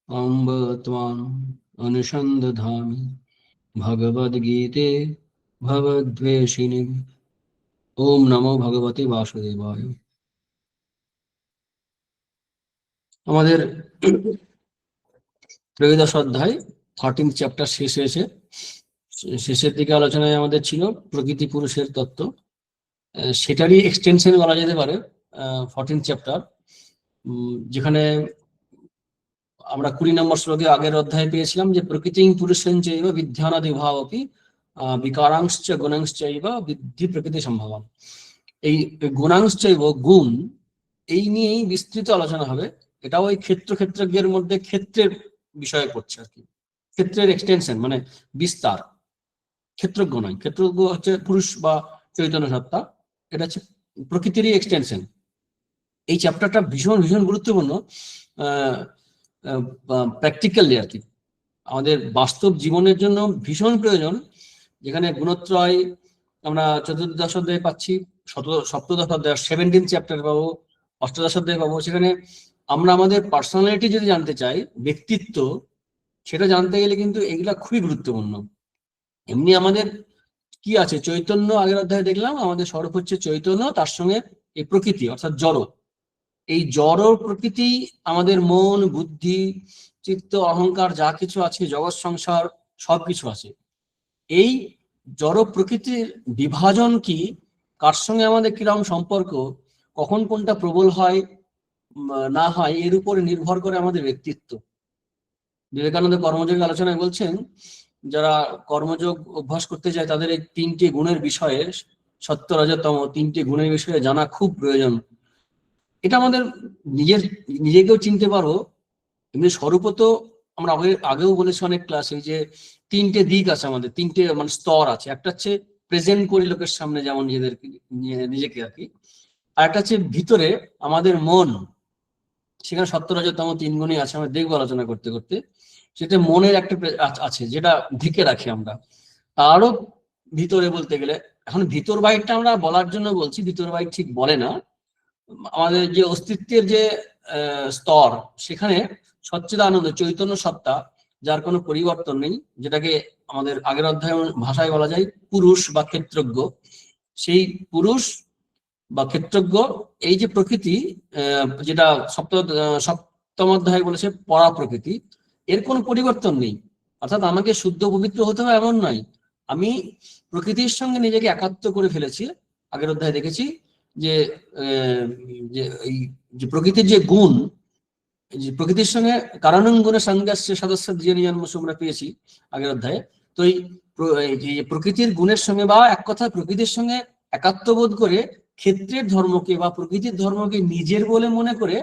अम्ब त्वाम् अनुसन्दधामि भगवद्गीते भवद्वेषिणि। ओम नमो भगवते वासुदेवाय। আমাদের ত্রয়োদশ অধ্যায় 13th চ্যাপ্টার শেষ হয়েছে। শেষের দিকে আলোচনায় আমাদের ছিল প্রকৃতি পুরুষের তত্ত্ব, সেটারই এক্সটেনশন বলা যেতে পারে 14th চ্যাপ্টার, যেখানে আমরা 20 নম্বর শ্লোকে আগের অধ্যায়ে পেয়েছিলাম যে প্রকৃতি পুরুষঞ্চৈব বিদ্যানাদি ভাবপি বিকারাংশ্চ গুণাংশ্চৈব বিদ্ধি প্রকৃতি সম্ভবম। এই গুণাংশ্চৈব গুণ, এই নিয়েই বিস্তৃত আলোচনা হবে। এটাও ওই ক্ষেত্রজ্ঞের মধ্যে ক্ষেত্রের বিষয়ে পড়ছে আর কি, ক্ষেত্রের এক্সটেনশন মানে বিস্তার। ক্ষেত্রজ্ঞ নয়, ক্ষেত্রজ্ঞ হচ্ছে পুরুষ বা চৈতন্য সত্তা, এটা হচ্ছে প্রকৃতিরই এক্সটেনশন। এই চ্যাপ্টারটা ভীষণ ভীষণ গুরুত্বপূর্ণ প্র্যাকটিক্যালি আর কি, আমাদের বাস্তব জীবনের জন্য ভীষণ প্রয়োজন। যেখানে গুণত্রয় আমরা চতুর্দশ অধ্যায়ে পাচ্ছি, সপ্তদশ অধ্যায় 17th চ্যাপ্টার পাবো, অষ্টাদশ অধ্যায়ে পাবো। সেখানে আমরা আমাদের পার্সোনালিটি যদি জানতে চাই, ব্যক্তিত্ব, সেটা জানতে গেলে কিন্তু এগুলা খুবই গুরুত্বপূর্ণ। এমনি আমাদের কি আছে, চৈতন্য আগের অধ্যায়ে দেখলাম, আমাদের স্বরূপ হচ্ছে চৈতন্য, তার সঙ্গে এই প্রকৃতি অর্থাৎ জড়। এই জড় প্রকৃতি আমাদের মন, বুদ্ধি, চিত্ত, অহংকার যা কিছু আছে, জগৎ সংসার সবকিছু আছে। এই জড় প্রকৃতির বিভাজন কি, কার সঙ্গে আমাদের কিরকম সম্পর্ক, কখন কোনটা প্রবল হয় না হয়, এর উপরে নির্ভর করে আমাদের ব্যক্তিত্ব। বিবেকানন্দ কর্মযোগের আলোচনায় বলছেন, যারা কর্মযোগ অভ্যাস করতে চায় তাদের এই 3টে গুণের বিষয়ে, সত্য রজতম 3টে গুণের বিষয়ে জানা খুব প্রয়োজন। এটা আমাদের নিজেকেও চিনতে পারবো। এমনি স্বরূপত আমরা আগেও বলেছি অনেক ক্লাসে যে 3টে দিক আছে আমাদের, 3টে মানে স্তর আছে। একটা হচ্ছে প্রেজেন্ট করি লোকের সামনে যেমন নিজেকে আর কি, আর একটা হচ্ছে ভিতরে আমাদের মন, সেখানে সত্য রজতম 3 গুণই আছে। আমরা দেখবো আলোচনা করতে করতে। সেটা মনের একটা আছে যেটা ঢেকে রাখি আমরা। আরো ভিতরে বলতে গেলে, এখন ভিতর বাইরটা আমরা বলার জন্য বলছি, ভিতর বাইর ঠিক বলে না। আমাদের যে অস্তিত্বের যে স্তর, সেখানে সচ্চিদানন্দ চৈতন্য সত্তা, যার কোনো পরিবর্তন নেই, যেটাকে আমাদের আগের অধ্যায় ভাষায় বলা যায় পুরুষ বা ক্ষেত্রজ্ঞ। সেই পুরুষ বা ক্ষেত্রজ্ঞ, এই যে প্রকৃতি, যেটা সপ্তম অধ্যায় বলেছে পরা প্রকৃতি, এর কোনো পরিবর্তন নেই। অর্থাৎ আমাকে শুদ্ধ পবিত্র হতে হবে এমন নয়, আমি প্রকৃতির সঙ্গে নিজেকে একাত্ম করে ফেলেছি। আগের অধ্যায়ে দেখেছি যে এই যে প্রকৃতির যে গুণ, যে প্রকৃতির সঙ্গে কারণং গুণে সংজ্ঞাসে সদস্য দিয়ে জন্ম আমরা পেয়েছি আগের অধ্যায়ে। তো এই প্রকৃতির গুণের সঙ্গে বা এক কথা প্রকৃতির সঙ্গে একাত্মবোধ করে ক্ষেত্রের ধর্মকে বা প্রকৃতির ধর্মকে নিজের বলে মনে করে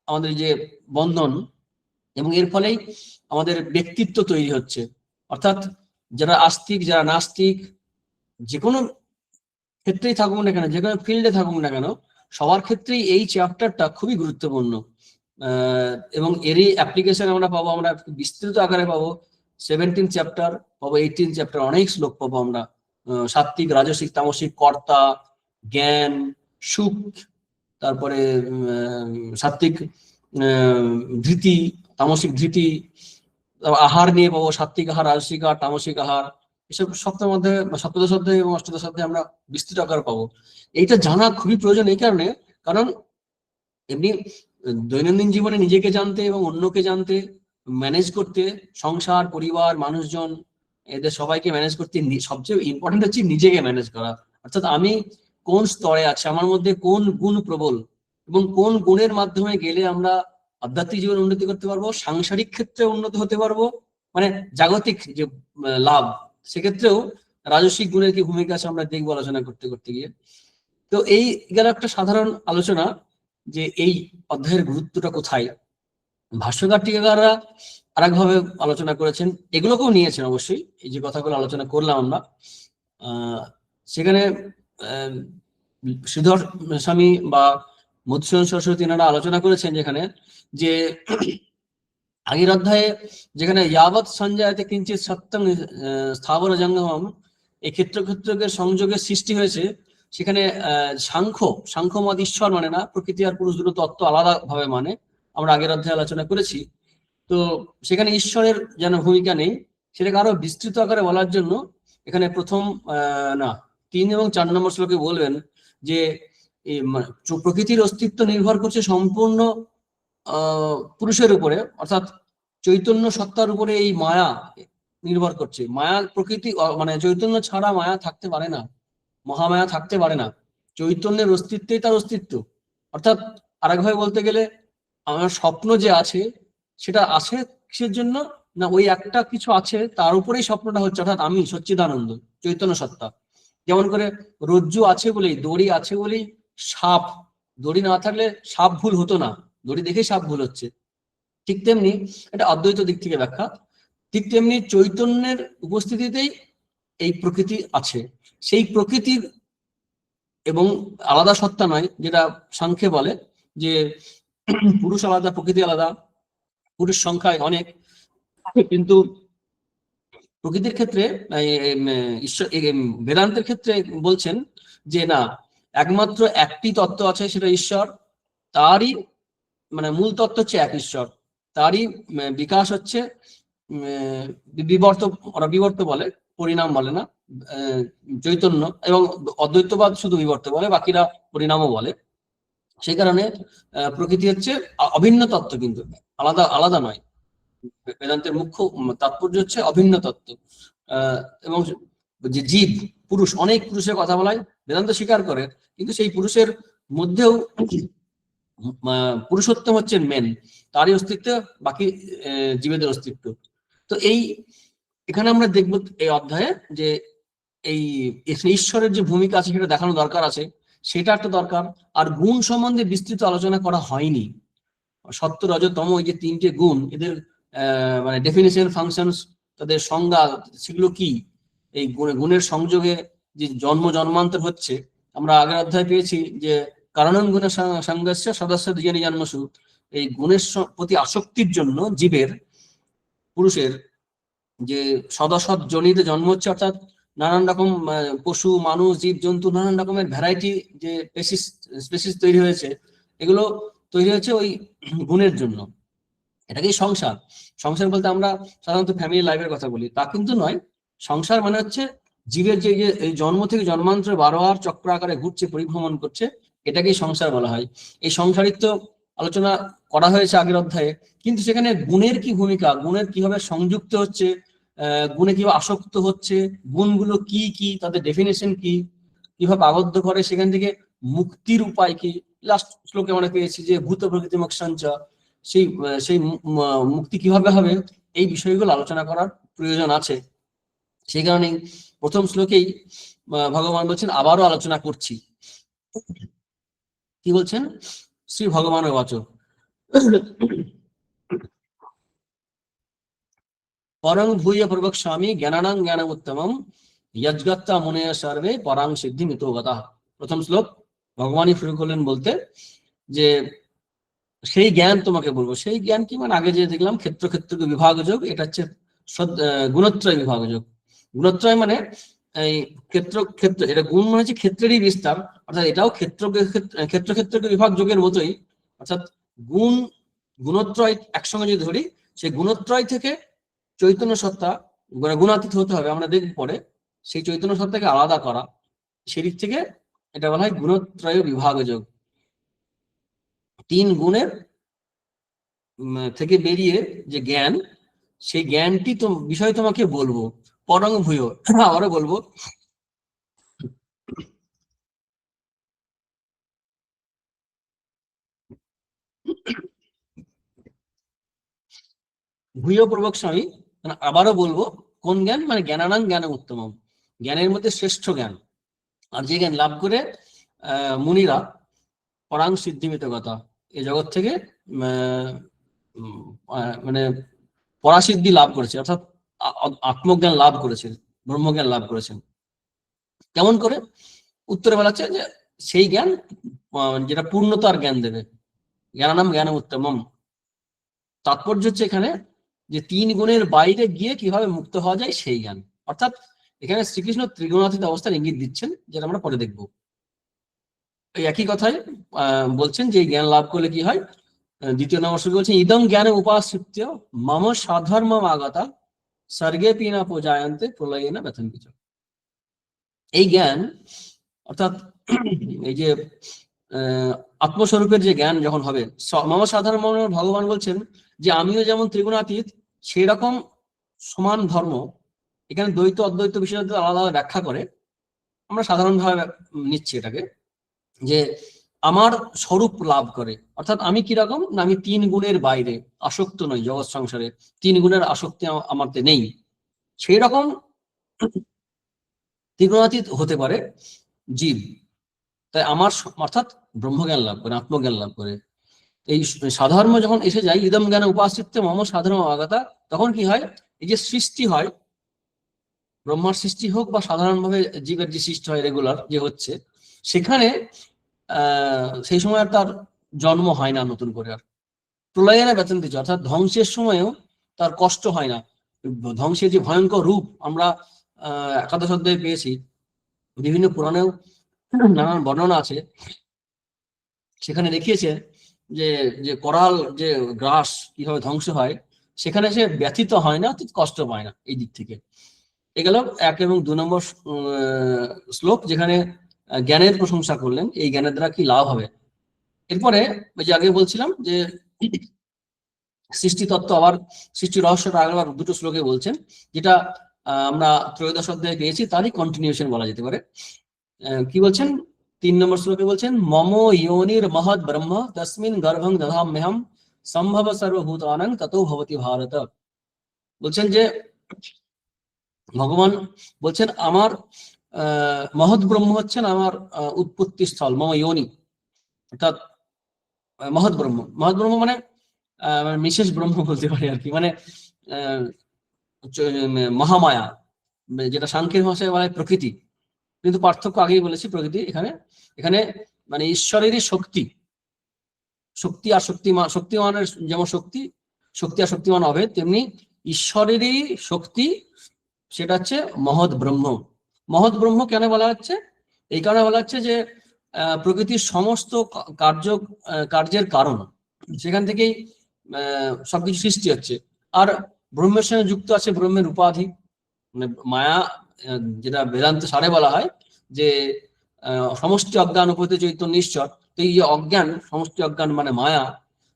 আমাদের যে বন্ধন, এবং এর ফলেই আমাদের ব্যক্তিত্ব তৈরি হচ্ছে। অর্থাৎ যারা আস্তিক, যারা নাস্তিক, যে কোনো ক্ষেত্রেই থাকুক না কেন, যে কোনো ফিল্ডে থাকুক না কেন, সবার ক্ষেত্রেই এই চ্যাপ্টারটা খুবই গুরুত্বপূর্ণ। এবং এরই অ্যাপ্লিকেশন আমরা পাবো, আমরা বিস্তৃত আকারে পাবো 17th চ্যাপ্টার পাবো, 18th চ্যাপ্টার অনেক শ্লোক পাবো আমরা। সাত্বিক, রাজসিক, তামসিক, কর্তা, জ্ঞান, সুখ, তারপরে সাত্বিক ধৃতি, তামসিক ধৃতি, আহার নিয়ে পাবো সাত্বিক আহার, রাজসিক আহার, তামসিক আহার। এসব সপ্তম অধ্যায়ে, সপ্তদশ অধ্যায় এবং অষ্টাদশ অধ্যায়ে আমরা বিস্তৃত আকার পাবো। এইটা জানা খুবই প্রয়োজন এই কারণে, কারণ এমনি দৈনন্দিন জীবনে নিজেকে জানতে এবং অন্যকে জানতে, ম্যানেজ করতে, সংসার, পরিবার, মানুষজন, এদের সবাইকে ম্যানেজ করতে সবচেয়ে ইম্পর্টেন্ট হচ্ছে নিজেকে ম্যানেজ করা। অর্থাৎ আমি কোন স্তরে আছে, আমার মধ্যে কোন গুণ প্রবল, এবং কোন গুণের মাধ্যমে গেলে আমরা আধ্যাত্মিক জীবনে উন্নতি করতে পারবো, সাংসারিক ক্ষেত্রে উন্নত হতে পারবো, মানে জাগতিক যে লাভ, সেক্ষেত্রেও রাজস্বিক গুণের কি ভূমিকা আছে আমরা দেখবো আলোচনা করতে করতে গিয়ে। তো এই গেল একটা সাধারণ আলোচনা যে এই অধ্যায়ের গুরুত্বটা কোথায়। ভাষ্যকার টিকাকাররা আরেকভাবে আলোচনা করেছেন, এগুলোকেও নিয়েছেন অবশ্যই, এই যে কথাগুলো আলোচনা করলাম আমরা। সেখানে শ্রীধর স্বামী বা মধুসূদন সরস্বতী এনারা আলোচনা করেছেন যেখানে, যে আগের অধ্যায়ে যেখানে ইয়াবৎ সঞ্জয়তে কিঞ্চিত সত্যং স্থাবর জঙ্গমম, এই ক্ষেত্রজ্ঞের সংযোগের সৃষ্টি হয়েছে, সেখানে সাংখ্যমত ঈশ্বর মানে না, প্রকৃতি আর পুরুষ দুটো তত্ত্ব আলাদা ভাবে মানে, আমরা আগের অধ্যায়ে আলোচনা করেছি। তো সেখানে ঈশ্বরের যেন ভূমিকা নেই, সেটাকে আরো বিস্তৃত আকারে বলার জন্য এখানে প্রথম 3 এবং 4 নম্বর শ্লোকে বলবেন যে প্রকৃতির অস্তিত্ব নির্ভর করছে সম্পূর্ণ পুরুষের উপরে, অর্থাৎ চৈতন্য সত্তার উপরে এই মায়া নির্ভর করছে। মায়া প্রকৃতি মানে চৈতন্য ছাড়া মায়া থাকতে পারে না, মহামায়া থাকতে পারে না। চৈতন্যের অস্তিত্বেই তার অস্তিত্ব। অর্থাৎ আরেকভাবে বলতে গেলে আমার স্বপ্ন যে আছে সেটা আছে কিসের জন্য না, ওই একটা কিছু আছে তার উপরেই স্বপ্নটা হচ্ছে, অর্থাৎ আমি সচ্চিদানন্দ চৈতন্য সত্তা। যেমন করে রজ্জু আছে বলেই, দড়ি আছে বলেই সাপ, দড়ি না থাকলে সাপ ভুল হতো না, দড়ি দেখে সাপ ভুল হচ্ছে। ঠিক তেমনি এটা অদ্বৈত দিক থেকে ব্যাখ্যা, ঠিক তেমনি চৈতন্যের উপস্থিতিতেই এই প্রকৃতি আছে। সেই প্রকৃতির এবং আলাদা সত্তা নয়, যেটা সাংখ্যে বলে যে পুরুষ আলাদা প্রকৃতি আলাদা, পুরুষ সংখ্যায় অনেক, কিন্তু প্রকৃতির ক্ষেত্রে ঈশ্বর বেদান্তের ক্ষেত্রে বলছেন যে না, একমাত্র একটি তত্ত্ব আছে, সেটা ঈশ্বর। তারই মানে মূল তত্ত্ব হচ্ছে এক ঈশ্বর, তারই বিকাশ হচ্ছে বিবর্ত, ওরা বিবর্ত বলে, পরিণাম বলে না, চৈতন্য। এবং অদ্বৈতবাদ শুধু বিবর্ত বলে, বাকিরা পরিণামও বলে। সেই কারণে প্রকৃতি হচ্ছে অভিন্ন তত্ত্ব, কিন্তু আলাদা আলাদা নয়। বেদান্তের মুখ্য তাৎপর্য হচ্ছে অভিন্ন তত্ত্ব। এবং যে জীব পুরুষ, অনেক পুরুষের কথা বলায় বেদান্ত স্বীকার করে, কিন্তু সেই পুরুষের মধ্যেও পুরুষোত্তম হচ্ছেন মেন, তারই অস্তিত্ব, বাকি জীবেদের অস্তিত্ব। তো এই এখানে আমরা দেখব এই অধ্যায়ে যে এই ঈশ্বরের যে ভূমিকা আছে সেটা দেখানো দরকার আছে, সেটা একটা দরকার। আর গুণ সম্বন্ধে বিস্তৃত আলোচনা করা হয়নি। সত্য রজ তম, এই যে 3টে গুণ, এদের মানে ডেফিনেশন, ফাংশনস, তাদের সংজ্ঞা, সেগুলো কি, এই গুণের সংযোগে যে জন্ম জন্মান্তর হচ্ছে। আমরা আগের অধ্যায় পেয়েছি যে কারণ গুণের সংঘর্ষ সদস্য দুজনে জন্মসু, এই গুণের প্রতি আসক্তির জন্য জীবের, পুরুষের যে সদসৎ জনিতে জন্ম হচ্ছে, অর্থাৎ নানান রকম পশু, মানুষ, জীব জন্তু, নানান রকমের ভ্যারাইটি যে স্পেসিস তৈরি হয়েছে, এগুলো তৈরি হয়েছে ওই গুণের জন্য। এটাকেই সংসার। সংসার বলতে আমরা সাধারণত ফ্যামিলি লাইফের কথা বলি, তা কিন্তু নয়। সংসার মানে হচ্ছে জীবের যে এই জন্ম থেকে জন্মান্তরে 12 চক্র আকারে ঘুরছে, পরিভ্রমণ করছে, এটাকেই সংসার বলা হয়। এই সংসারিত্ব আলোচনা করা হয়েছে আগের অধ্যায়ে, কিন্তু সেখানে গুণের কি ভূমিকা, গুণের কিভাবে সংযুক্ত হচ্ছে, গুণে কিভাবে আসক্ত হচ্ছে, গুণগুলো কি কি, তাদের ডেফিনেশন কি, কিভাবে আবদ্ধ করে, সেখান থেকে মুক্তির উপায় কি। লাস্ট শ্লোকে আমরা পেয়েছি যে ভূত প্রকৃতি মোক্ষাঞ্চ, সেই সেই মুক্তি কিভাবে হবে, এই বিষয়গুলো আলোচনা করার প্রয়োজন আছে। সেই কারণে প্রথম শ্লোকেই ভগবান বলছেন আবারও আলোচনা করছি। কি বলছেন? শ্রী ভগবানের বচন, পরং ভূয় প্রবক্ষ্যামি জ্ঞানানাং জ্ঞানম উত্তমম যজ্ঞত্তা মুনেয় সর্বে পরাং সিদ্ধি মিতোগতা। প্রথম শ্লোক ভগবানই শুরু করলেন বলতে যে সেই জ্ঞান তোমাকে বলবো। সেই জ্ঞান কি, মানে আগে যে দেখলাম ক্ষেত্র ক্ষেত্রকে বিভাগ যোগ, এটা হচ্ছে গুণত্রয় বিভাগ যোগ। গুণত্রয় মানে এই ক্ষেত্র ক্ষেত্র, এটা গুণ মানে হচ্ছে ক্ষেত্রেরই বিস্তার, অর্থাৎ এটাও ক্ষেত্র ক্ষেত্রকে বিভাগ যোগের মতোই। অর্থাৎ গুণ গুণত্রয় একসঙ্গে যদি ধরি, সেই গুণত্রয় থেকে চৈতন্য সত্তা গুণাতীত হতে হবে, আমরা দেখব পরে। সেই চৈতন্য সত্তাকে আলাদা করা, সেদিক থেকে এটা বলা হয় গুণত্রয় বিভাগ যোগ। 3 গুণের থেকে বেরিয়ে যে জ্ঞান, সেই জ্ঞানটি তো বিষয় তোমাকে বলবো। পরং ভূয়, আবারও বলবো, ভূয় প্রবক্ষ্যামি, মানে আবারও বলবো কোন জ্ঞান, মানে জ্ঞানানাং জ্ঞানম উত্তমম, জ্ঞানের মধ্যে শ্রেষ্ঠ জ্ঞান। আর যে জ্ঞান লাভ করে মুনিরা পরাং সিদ্ধিমিত কথা, এই জগৎ থেকে মানে পরাসিদ্ধি লাভ করেছে, অর্থাৎ আত্মজ্ঞান লাভ করেছেন, ব্রহ্মজ্ঞান লাভ করেছেন। কেমন করে? উত্তরে বলা হচ্ছে যে সেই জ্ঞান যেটা পূর্ণতার জ্ঞান দেবে, জ্ঞানানাম জ্ঞানম উত্তমম। তাৎপর্য হচ্ছে এখানে যে 3 গুণের বাইরে গিয়ে কিভাবে মুক্ত হওয়া যায়, সেই জ্ঞান। অর্থাৎ এখানে শ্রীকৃষ্ণ ত্রিগুণাতীত অবস্থার ইঙ্গিত দিচ্ছেন, যেটা আমরা পরে দেখবো। এই একই কথাই বলছেন যে জ্ঞান লাভ করলে কি হয়, দ্বিতীয় নম্বর শ্লোকে বলছেন ইদং জ্ঞানে উপাশ্রিত্য মম সাধর্ম আগতা স্বর্গে পিনা পূজায়ন্তে প্রলয়ে না ব্যথন কিছু। এই জ্ঞান অর্থাৎ এই যে আত্মস্বরূপের যে জ্ঞান যখন হবে, মম সাধারণ ভগবান বলছেন যে আমিও যেমন ত্রিগুণাতীত সেই রকম সমান ধর্ম, এখানে দ্বৈত অদ্বৈত বিষয় আলাদা আলাদা ব্যাখ্যা করে, আমরা সাধারণভাবে নিচ্ছি এটাকে, যে আমার স্বরূপ লাভ করে, অর্থাৎ আমি কিরকম না, আমি 3 গুণের বাইরে আসক্ত নই, জগৎ সংসারে 3 গুণের আসক্তি আমারতে নেই, সেই রকম ত্রিগুণাতীত হতে পারে জীব। তাই আমার অর্থাৎ ব্রহ্মজ্ঞান লাভ করে, আত্মজ্ঞান লাভ করে। এই সাধারণ যখন এসে যায় ইদম জ্ঞান উপাসিত মম সাধারণ আগাতা, তখন কি হয়, এই যে সৃষ্টি হয়, ব্রহ্মার সৃষ্টি হোক বা সাধারণভাবে জীবের যে সৃষ্টি হয় রেগুলার যে হচ্ছে, সেখানে সেই সময় আর তার জন্ম হয় না নতুন করে, আর প্রলয়ে না ব্যথন দিচ্ছে, অর্থাৎ ধ্বংসের সময়ও তার কষ্ট হয় না। ধ্বংসের যে ভয়ঙ্কর রূপ আমরা একাদশ অধ্যায়ে পেয়েছি, বিভিন্ন পুরাণেও নানান বর্ণনা আছে, সেখানে দেখিয়েছে যে যে করাল যে গ্রাস কিভাবে ধ্বংস হয়, সেখানে সে ব্যথিত হয় না, কষ্ট পায় না। এই দিক থেকে এগুল 1 এবং 2 নম্বর শ্লোক, যেখানে জ্ঞানের প্রশংসা করলেন, এই জ্ঞানের দ্বারা কি লাভ হবে। এরপরে ওই যে আগে বলছিলাম যে সৃষ্টি তত্ত্ব, আবার সৃষ্টি রহস্যটা আবার 2টো শ্লোকে বলছেন, যেটা আমরা ত্রয়োদশ অধ্যায়ে পেয়েছি, তারই কন্টিনিউশন বলা যেতে পারে। কি বলছেন 3 নম্বর শ্লোকে বলছেন মম যোনির মহৎ ব্রহ্ম তস্মিন গর্ভং দধাম্যহম সম্ভব সর্বভূতানাং ততো ভবতি ভারত। বলছেন যে ভগবান বলছেন আমার মহৎ ব্রহ্ম হচ্ছেন আমার উৎপত্তি স্থল, মম যোনি, অর্থাৎ মহৎ ব্রহ্ম। মহৎ ব্রহ্ম মানে বিশেষ ব্রহ্ম বলতে পারি আর কি, মানে মহামায়া, যেটা সাংখ্যের ভাষায় বলা হয় প্রকৃতি, কিন্তু পার্থক্য আগেই বলেছি প্রকৃতি, এখানে এখানে মানে ঈশ্বরেরই শক্তি, শক্তি আর শক্তিমান, শক্তিমানের যেমন শক্তি, শক্তি আর শক্তিমান হবে, তেমনি ঈশ্বরেরই শক্তি, সেটা হচ্ছে মহৎ ব্রহ্ম। মহৎ ব্রহ্ম কেন বলা হচ্ছে, এই কারণে বলা হচ্ছে যে প্রকৃতির সমস্ত কার্যের কারণ, সেখান থেকেই সবকিছু সৃষ্টি হচ্ছে। আর ব্রহ্মের সঙ্গে যুক্ত আছে ব্রহ্মের উপাধি, মানে মায়া, যেটা বেদান্ত সারে বলা হয় যে সমষ্টি অজ্ঞান উপহিত চৈতন্য ঈশ্বর। তো এই যে অজ্ঞান, সমষ্টি অজ্ঞান মানে মায়া,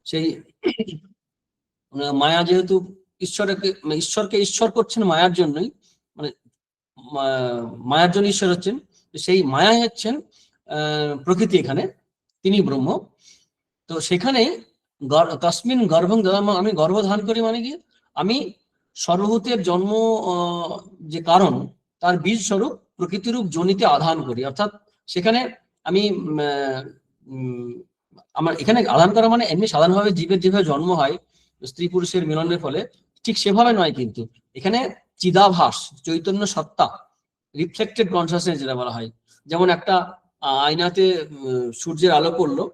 সেই মায়া যেহেতু ঈশ্বরকে ঈশ্বর করছেন মায়ার জন্যই, মানে মায়ার জন্য ঈশ্বর হচ্ছেন, সেই মায়াই হচ্ছেন প্রকৃতি, এখানে তিনি ব্রহ্ম। তো সেখানেই তসমিন গর্ভং দদাম, আমি গর্ভধান করি মানে কি, আমি সর্বভূতের জন্ম যে কারণ, তার বীজ স্বরূপ প্রকৃতিরূপ জনিতে আধান করি, অর্থাৎ সেখানে আমি আমার এখানে আধান করা মানে এমনি সাধারণভাবে জীবের যেভাবে জন্ম হয় স্ত্রী পুরুষের মিলনের ফলে, ঠিক সেভাবে নয়, কিন্তু এখানে চিদাভাস, চৈতন্য সত্তা, রিফ্লেক্টেড কনসাসনেস যেটা বলা হয়। যেমন একটা আয়নাতে সূর্যের আলো পড়লো,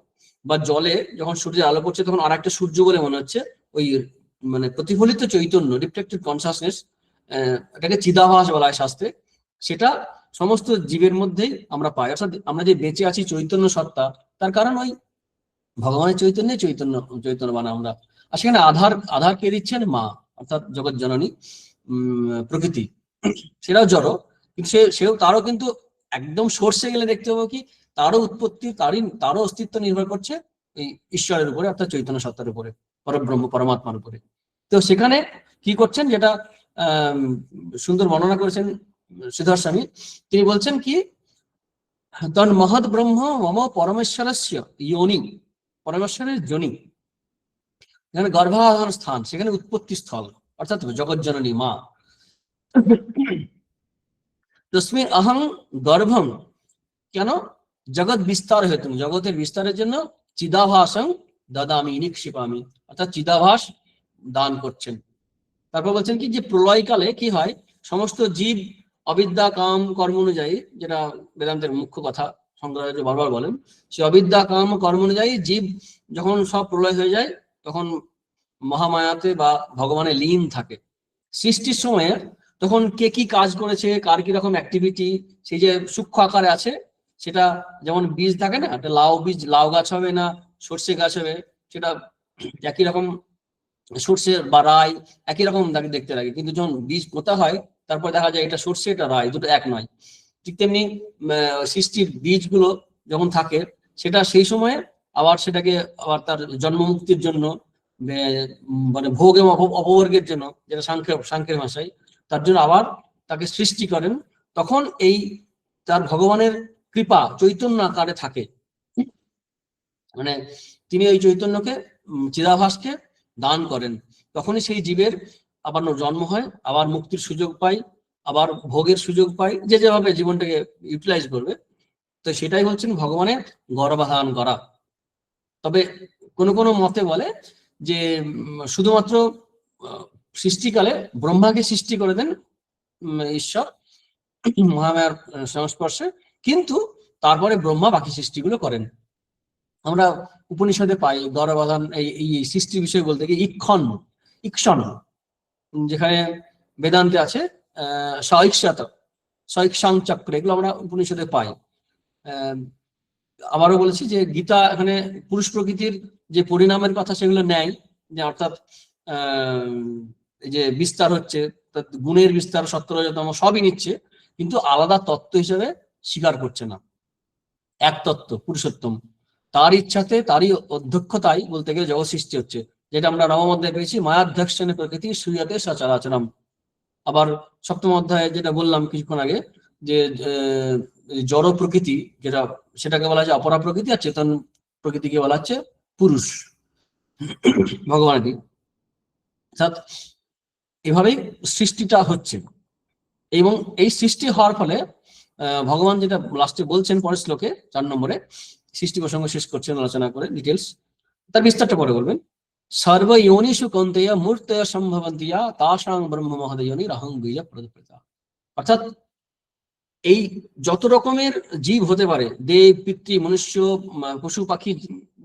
বা জলে যখন সূর্যের আলো পড়ছে তখন আর একটা সূর্য বলে মনে হচ্ছে, ওই মানে প্রতিফলিত চৈতন্য, রিফ্লেক্টেড কনসাসনেস, এটাকে চিদাভাস বলা হয় শাস্ত্রে, সেটা সমস্ত জীবের মধ্যেই আমরা পাই। অর্থাৎ আমরা যে বেঁচে আছি চৈতন্য সত্তা, তার কারণ ওই ভগবানের চৈতন্যে চৈতন্যবান আমরা। আর সেখানে আধার কে দিচ্ছেন, মা, অর্থাৎ জগৎ জননী প্রকৃতি, সেটাও জড়, কিন্তু সেও তারও কিন্তু একদম সোর্সে গেলে দেখতে পাবো কি, তারও উৎপত্তি, তারও অস্তিত্ব নির্ভর করছে এই ঈশ্বরের উপরে, অর্থাৎ চৈতন্য সত্তার উপরে, পরব্রহ্ম পরমাত্মার উপরে। তো সেখানে কি করছেন, যেটা সুন্দর বর্ণনা করেছেন শ্রীধর স্বামী, তিনি বলছেন কি, তন মহৎ ব্রহ্ম মম পরমেশ্বরস্য যোনি, পরমেশ্বরের যোনি, এখানে গর্ভাধান স্থান, সেখানে উৎপত্তি স্থল, অর্থাৎ জগৎ জননী মা। তস্মিন অহং গর্ভম, কেন, জগৎ বিস্তার হেতু, জগতের বিস্তারের জন্য, চিদাভাসং দদামি নিক্ষিপামি, অর্থাৎ চিদাভাস দান করছেন। তারপর বলছেন কি, যে প্রলয়কালে কি হয়, সমস্ত জীব অবিদ্যা কাম কর্ম অনুযায়ী, যেটা বেদান্তের মুখ্য কথা শঙ্করাচার্য বারবার বলেন, সে অবিদ্যা কাম কর্ম অনুযায়ী জীব যখন সব প্রলয় হয়ে যায়, তখন মহামায়াতে বা ভগবানে লীন থাকে। সৃষ্টির সময়ে তখন কে কি কাজ করেছে, কার কি রকম অ্যাক্টিভিটি, সেই যে সূক্ষ্ম আকারে আছে, সেটা যেমন বীজ থাকে না, একটা লাউ বীজ, লাউ গাছ হবে না সর্ষে গাছ হবে, সেটা একই রকম সর্ষে বা রাই একই রকম তাকে দেখতে লাগে, কিন্তু যখন বীজ পোতা হয় তারপর দেখা যায় এটা সর্ষে এটা রাই, দুটো এক নয়। ঠিক তেমনি সৃষ্টির বীজগুলো যখন থাকে সেটা সেই সময়ে আবার সেটাকে আবার তার জন্ম মুক্তির জন্য মানে ভোগ এবং অপবর্গের জন্য, যেটা সাংখ্যের ভাষায়, তার জন্য আবার তাকে সৃষ্টি করেন। তখন এই তার ভগবানের কৃপা চৈতন্য আকারে থাকে, মানে তিনি ওই চৈতন্যকে চিদাভাসকে দান করেন, তখনই সেই জীবের আবার জন্ম হয়, আবার মুক্তির সুযোগ পায়, আবার ভোগের সুযোগ পায়, যে যেভাবে জীবনটাকে ইউটিলাইজ করবে। তো সেটাই হচ্ছেন ভগবানের গর্ভধারণ করা। তবে কোনো কোনো মতে বলে যে শুধুমাত্র সৃষ্টিকালে ব্রহ্মাকে সৃষ্টি করে দেন ঈশ্বর মহামায়ার সংস্পর্শে, কিন্তু তারপরে ব্রহ্মা বাকি সৃষ্টিগুলো করেন। আমরা উপনিষদে পাই গর্ভধারণ এই সৃষ্টির বিষয় বলতে গিয়ে ইক্ষণ, যেখানে বেদান্তে আছে স্বইক্ষাং চক্র, এগুলো আমরা উপনিষদে পাই। আবারও বলেছি যে গীতা এখানে পুরুষ প্রকৃতির যে পরিণামের কথা সেগুলো নেয়, যে অর্থাৎ এই যে বিস্তার হচ্ছে, গুণের বিস্তার, সত্য-রজতম সবই নিচ্ছে, কিন্তু আলাদা তত্ত্ব হিসেবে স্বীকার করছে না। এক তত্ত্ব পুরুষোত্তম, তার ইচ্ছাতে তারই অধ্যক্ষতায় বলতে গেলে জগৎ সৃষ্টি হচ্ছে, যেটা আমরা নবম অধ্যায়ে পেয়েছি, মায়াধ্যক্ষণে প্রকৃতি সুয়াতে সচরাচরম। আবার সপ্তম অধ্যায়ে যেটা বললাম কিছুক্ষণ আগে, যে জড় প্রকৃতি যেটা, সেটাকে বলা হচ্ছে অপরা প্রকৃতি, আর চেতন প্রকৃতিকে বলা হচ্ছে পুরুষ, ভগবানের। অর্থাৎ এভাবেই সৃষ্টিটা হচ্ছে, এবং এই সৃষ্টি হওয়ার ফলে ভগবান যেটা লাস্টে বলছেন পরের শ্লোকে 4 নম্বরে, সৃষ্টি প্রসঙ্গ শেষ করছেন আলোচনা করে ডিটেলস, তার বিস্তারটা পরে বলবেন। সর্ব যোনিষু কৌন্তেয় মূর্তয় সম্ভবন্তিয়া তাসাং ব্রহ্ম মহোদয়োনি রাহং বীজ প্রদপ্রেতা। অর্থাৎ এই যত রকমের জীব হতে পারে, দেব পিতৃ মনুষ্য পশু পাখি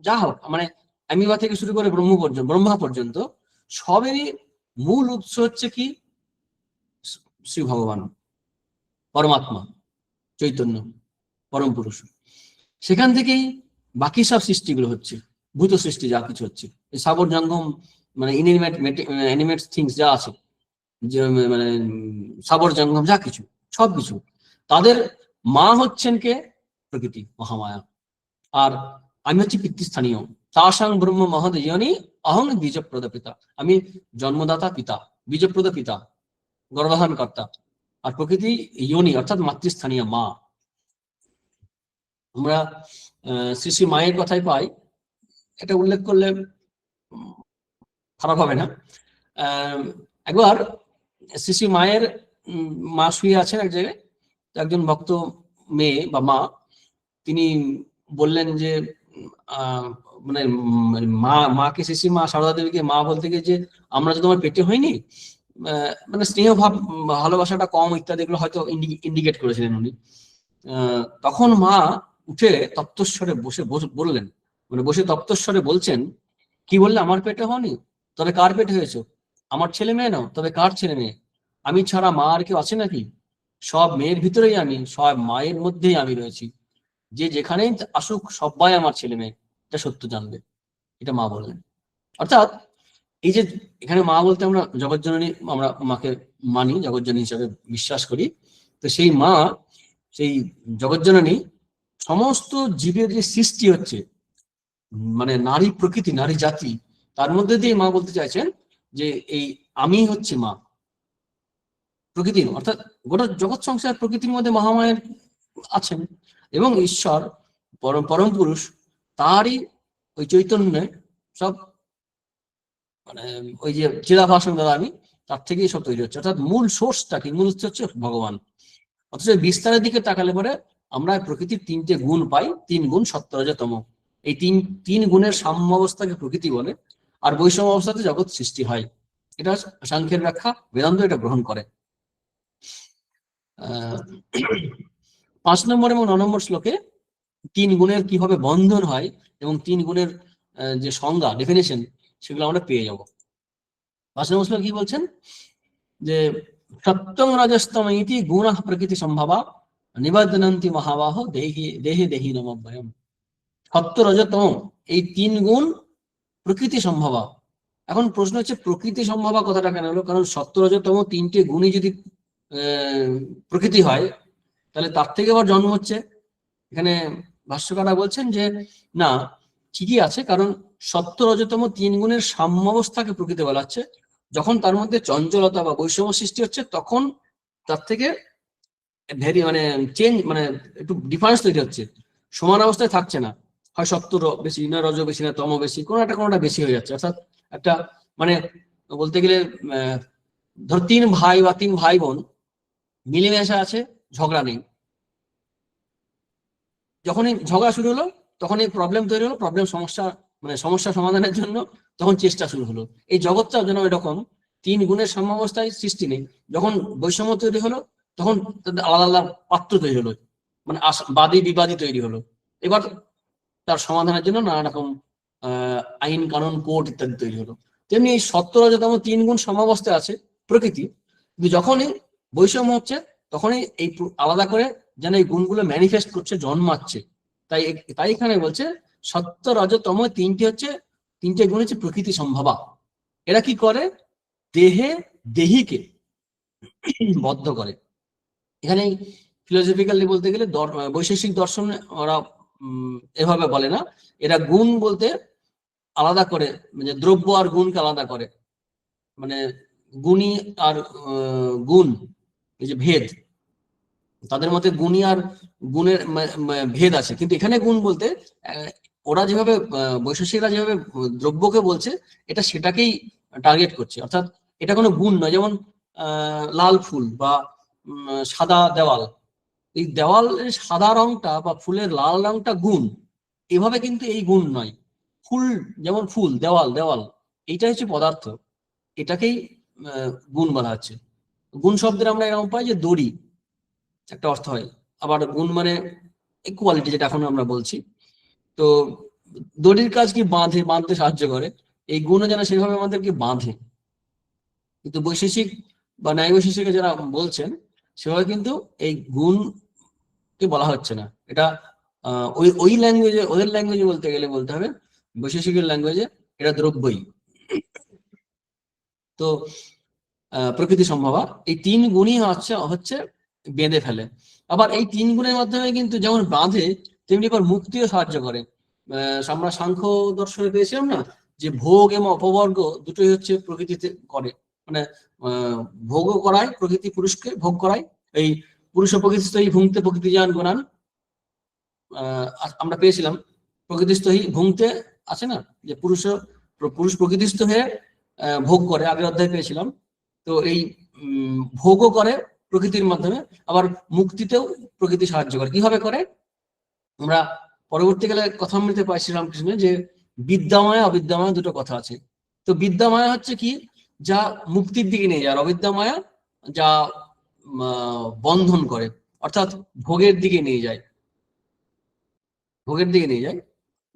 যা হোক, মানে অ্যামিবা থেকে শুরু করে ব্রহ্মা পর্যন্ত সবেরই মূল উৎস হচ্ছে কি? শ্রী ভগবান, পরমাত্মা, চৈতন্য, পরম পুরুষ। সেখান থেকেই বাকি সব সৃষ্টিগুলো হচ্ছে, ভূত সৃষ্টি যা কিছু হচ্ছে, এই সাবর জঙ্গম মানে অ্যানিমেট থিংস যা আছে, যে মানে সাবর জঙ্গম যা কিছু, সবকিছু তাদের মা হচ্ছেন কে? প্রকৃতি, মহামায়া। আর আমি হচ্ছি পিতৃস্থানীয়, তাসাং ব্রহ্ম মহোদয়োনি অহং বীজপ্রদ পিতা। আমি জন্মদাতা পিতা, বীজপ্রদ পিতা, গর্ভধারণ কর্তা, আর প্রকৃতি ইয়োনি অর্থাৎ মাতৃস্থানীয় মা। আমরা শ্রী শ্রী মায়ের কথাই পাই, এটা উল্লেখ করলে খারাপ হবে না। একবার শ্রী শ্রী মায়ের মা শুয়ে আছেন এক জায়গায়, একজন ভক্ত মেয়ে বা মা, তিনি বললেন যে মানে মাকে শ্রী শ্রী মা সারদা দেবীকে মা বলতে গিয়ে যে আমরা তো তোমার পেটে হয়নি, মানে স্নেহ ভাব ভালোবাসাটা কম ইত্যাদি এগুলো হয়তো ইন্ডিকেট করেছিলেন উনি। তখন মা উঠে তপ্তস্বরে বসে বললেন, মানে বসে তপ্তস্বরে বলছেন, কি বললে? আমার পেটে হওনি, তবে কার পেটে হয়েছে? আমার ছেলে মেয়ে নাও, তবে কার ছেলে মেয়ে? আমি ছাড়া মা আর কেউ আছে নাকি? সব মেয়ের ভিতরেই আমি, সব মায়ের মধ্যেই আমি রয়েছি, যে যেখানেই আসুক সবাই আমার ছেলে মেয়ে, এটা সত্য জানবে। এটা মা বললেন। অর্থাৎ এই যে এখানে মা বলতে আমরা জগৎজননী, আমরা মাকে মানি, জগৎজননী হিসাবে বিশ্বাস করি। তো সেই মা, সেই জগৎজননী সমস্ত জীবের যে সৃষ্টি হচ্ছে, মানে নারী প্রকৃতি, নারী জাতি, তার মধ্যে দিয়ে মা বলতে চাইছেন যে এই আমি হচ্ছে মা প্রকৃতির, অর্থাৎ গোটা জগৎ সংসার প্রকৃতির মধ্যে মহামায়ের আছেন, এবং ঈশ্বর পরম পুরুষ তারই ওই চৈতন্যে সব, মানে ওই যে চিরাভাষণ দ্বারা আমি, তার থেকেই সব তৈরি হচ্ছে। অর্থাৎ মূল সোর্সটা কি? মূল হচ্ছে ভগবান। অথচ বিস্তারের দিকে তাকালে পরে আমরা প্রকৃতির 3টে গুণ পাই, 3 গুণ সত্য রজতম। এই তিন গুণের সাম্য অবস্থাকে প্রকৃতি বলে, আর বৈষম্য অবস্থাতে জগৎ সৃষ্টি হয়। এটা সাংখ্যের ব্যাখ্যা, বেদান্ত এটা গ্রহণ করে। 5 নম্বর এবং 9 নম্বর শ্লোকে 3 গুণের কিভাবে বন্ধন হয় এবং 3 গুণের যে সংজ্ঞা, ডেফিনেশন, সেগুলো আমরা পেয়ে যাব। 5 নম্বর শ্লোকে কি বলছেন? যে সত্যং রজস্তম ইতি গুণ প্রকৃতি সম্ভবা নিবদনন্তি মহাবাহ দেহে দেহে নমভয়ম। সত্য রজতম এই 3 গুণ প্রকৃতি সম্ভবা। এখন প্রশ্ন হচ্ছে প্রকৃতি সম্ভবা কথাটা কেন হলো? কারণ সত্য রজতম তিনটে গুণই যদি প্রকৃতি হয়, তাহলে তার থেকে আবার জন্ম হচ্ছে। এখানে ভাষ্যকাররা বলছেন যে না, ঠিকই আছে, কারণ সত্য রজতম তিন গুণের সাম্যাবস্থাকে প্রকৃতি বলা হচ্ছে। যখন তার মধ্যে চঞ্চলতা বা বৈষম্য সৃষ্টি হচ্ছে, তখন তার থেকে মানে চেঞ্জ, মানে একটু ডিফারেন্স তৈরি হচ্ছে, সমান অবস্থায় থাকছে না। হয় সত্য বেশি, না রজ বেশি, না তম বেশি, কোনোটা বেশি হয়ে যাচ্ছে। অর্থাৎ একটা মানে বলতে গেলে ধর তিন ভাই বা তিন ভাই বোন মিলেমিশে আছে, ঝগড়া নেই। যখনই ঝগড়া শুরু হলো, তখনই প্রবলেম তৈরি হলো, সমস্যা সমাধানের জন্য তখন চেষ্টা শুরু হলো। এই জগৎটা যেন এরকম তিন গুণের সাম্যাবস্থায় সৃষ্টি নেই। যখন বৈষম্য তৈরি হলো, তখন তাদের আলাদা আলাদা পাত্র তৈরি হলো, মানে বাদী বিবাদী তৈরি হলো। এবার তার সমাধানের জন্য নানা রকম আইন কানুন কোর্ট ইত্যাদি তৈরি হলো। তেমনি এই সত্য রজতম তিন গুণ সাম্যাবস্থায় আছে প্রকৃতি, কিন্তু যখনই বৈষম্য হচ্ছে, তখনই এই আলাদা করে যেন এই গুণগুলো ম্যানিফেস্ট করছে, জন্মাচ্ছে। তাই এখানে বলছে সত্য রজতম তিনটে গুণ হচ্ছে প্রকৃতি সম্ভবা। এরা কি করে? দেহিকে বদ্ধ করে। এখানে ফিলোসফিক্যালি বলতে গেলে বৈশেষিক দর্শন ওরা এভাবে বলে না, এরা গুণ বলতে আলাদা করে, মানে দ্রব্য আর গুণকে আলাদা করে, মানে গুণী আর গুণ, এই যে ভেদ, তাদের মধ্যে গুণী আর গুণের ভেদ আছে। কিন্তু এখানে গুণ বলতে ওরা যেভাবে বৈশেষিকরা যেভাবে দ্রব্যকে বলছে, এটা সেটাকেই টার্গেট করছে। অর্থাৎ এটা কোনো গুণ নয়। যেমন লাল ফুল বা সাদা দেওয়াল, এই দেওয়ালের সাদা রংটা বা ফুলের লাল রংটা গুণ, এভাবে কিন্তু এই গুণ নয়। ফুল যেমন ফুল, দেওয়াল দেওয়াল, এইটা হচ্ছে পদার্থ, এটাকেই গুণ বলা হচ্ছে। গুণ শব্দের আমরা এরকম পাই যে দড়ি একটা অর্থ হয়, আবার গুণ মানে ইকুয়ালিটি, যেটা এখন আমরা বলছি। তো দড়ির কাজ কি? বাঁধতে সাহায্য করে। এই গুণও যেন সেভাবে আমাদেরকে বাঁধে। কিন্তু বৈশেষিক বা ন্যায় বৈশেষিক যারা বলছেন, সেভাবে কিন্তু এই গুণকে বলা হচ্ছে না। এটা ওই ল্যাঙ্গুয়েজে, ওদের ল্যাঙ্গুয়েজে বলতে হবে, বৈশেষিকের ল্যাঙ্গুয়েজে এটা দ্রব্যই। তো প্রকৃতি সম্ভবা এই তিন গুণই হচ্ছে বেঁধে ফেলে। আবার এই তিন গুণের মাধ্যমে কিন্তু যেমন বাঁধে, তেমনি আবার মুক্তিও সাহায্য করে। আমরা সাংখ্য দর্শনে পেয়েছিলাম না, যে ভোগ এবং অপবর্গ দুটোই হচ্ছে প্রকৃতিতে করে, মানে ভোগও করায় প্রকৃতি, পুরুষকে ভোগ করায়। এই পুরুষ প্রকৃতিস্থ ভুংতে প্রকৃতি যান গুণান, আমরা পেয়েছিলাম। প্রকৃতিস্থ ভুংতে আছে না, যে পুরুষ প্রকৃতিস্থ হয়ে ভোগ করে, আগের অধ্যায় পেয়েছিলাম। তো এই ভোগও করে প্রকৃতির মাধ্যমে, আবার মুক্তিতেও প্রকৃতি সাহায্য করে। কিভাবে করে? আমরা পরবর্তীকালে কথামৃতে পাই শ্রীরামকৃষ্ণের, যে বিদ্যামায়া অবিদ্যামায়া দুটো কথা আছে। তো বিদ্যামায়া হচ্ছে কি? যা মুক্তির দিকে নিয়ে যায়, আর অবিদ্যামায়া যা বন্ধন করে, অর্থাৎ ভোগের দিকে নিয়ে যায়।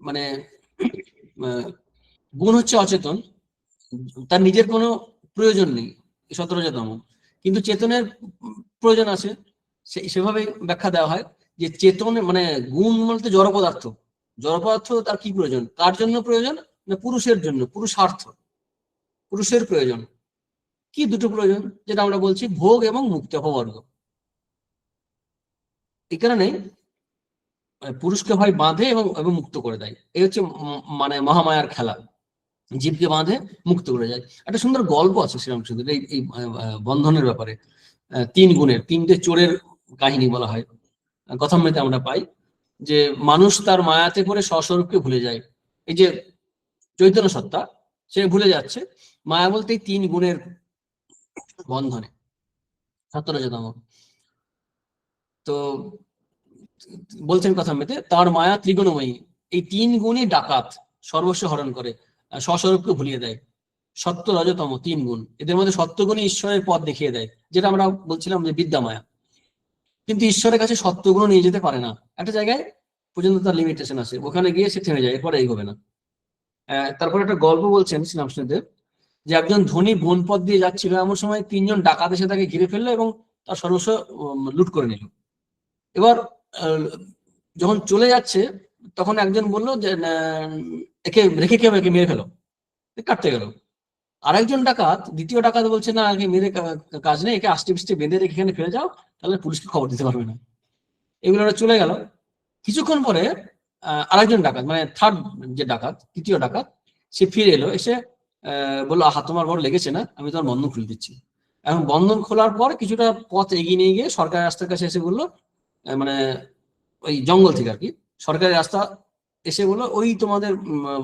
মানে গুণ হচ্ছে অচেতন, তার নিজের কোনো প্রয়োজন নেই, সতেরোতম, কিন্তু চেতনের প্রয়োজন আছে। সেভাবে ব্যাখ্যা দেওয়া হয় যে চেতনে, মানে গুণ বলতে জড় পদার্থ তার কি প্রয়োজন? কার জন্য প্রয়োজন? না পুরুষের জন্য, পুরুষের প্রয়োজন। কি দুটো প্রয়োজন? যেটা আমরা বলছি ভোগ এবং মুক্তি, অপবর্গ। এই কারণে পুরুষকে হয় বাঁধে এবং মুক্ত করে দেয়। এই হচ্ছে মানে মহামায়ার খেলা, জীবকে বাঁধে মুক্ত করে যায়। একটা সুন্দর গল্প আছে শ্রীরামচন্দ্রের এই বন্ধনের ব্যাপারে। তিন গুণের, তিনটে চোরের কাহিনী বলা হয়। কথামৃতে আমরা পাই যে মানুষ তার মায়াতে পড়ে স্বস্বরূপকে ভুলে যায়। এই যে চৈতন্য সত্তা, সে ভুলে যাচ্ছে। মায়া বলতে এই তিন গুণের বন্ধনে, সত্যরজতম। তো বলছেন কথামৃতে, তার মায়া ত্রিগুণময়ী, এই তিন গুণই ডাকাত, সর্বস্ব হরণ করে, স্বস্বরূপকে ভুলিয়ে দেয়। সত্য রজতম তিন গুণ, এদের মধ্যে সত্যগুণই ঈশ্বরের পথ দেখিয়ে দেয়, যেটা আমরা বলছিলাম যে বিদ্যামায়া। কিন্তু ঈশ্বরের কাছে সত্যগুণ নিয়ে যেতে পারে না, একটা জায়গায় পর্যন্ত তার লিমিটেশন আছে, ওখানে গিয়ে সে থেমে যায়, এরপরে এগোবে না। তারপর একটা গল্প বলছেন শ্রীরামকৃষ্ণদেব, যে একজন ধনী বন পথ দিয়ে যাচ্ছিল, এমন সময় তিনজন ডাকাত এসে তাকে ঘিরে ফেললো এবং তার সর্বস্ব লুট করে নিল। এবার যখন চলে যাচ্ছে, তখন একজন বললো যে একে রেখে কেউ, একে মেরে ফেলো। কাটতে গেল। আরেকজন ডাকাত, দ্বিতীয় ডাকাত বলছে না, আগে মেরে কাজ নেই, একে আষ্টে পিষ্টে বেঁধে রেখে এখানে ফিরে যাও, তাহলে পুলিশকে খবর দিতে পারবে না। এগুলো চলে গেল। কিছুক্ষণ পরে আরেকজন ডাকাত, মানে থার্ড যে ডাকাত, তৃতীয় ডাকাত, সে ফিরে এলো, এসে বললো, আহা তোমার বড় লেগেছে না, আমি তোমার বন্ধন খুলে দিচ্ছি। এখন বন্ধন খোলার পর কিছুটা পথ এগিয়ে নিয়ে গিয়ে সরকারি রাস্তার কাছে এসে বললো, মানে ওই জঙ্গল থেকে আর কি সরকারি রাস্তা এসে বললো, ওই তোমাদের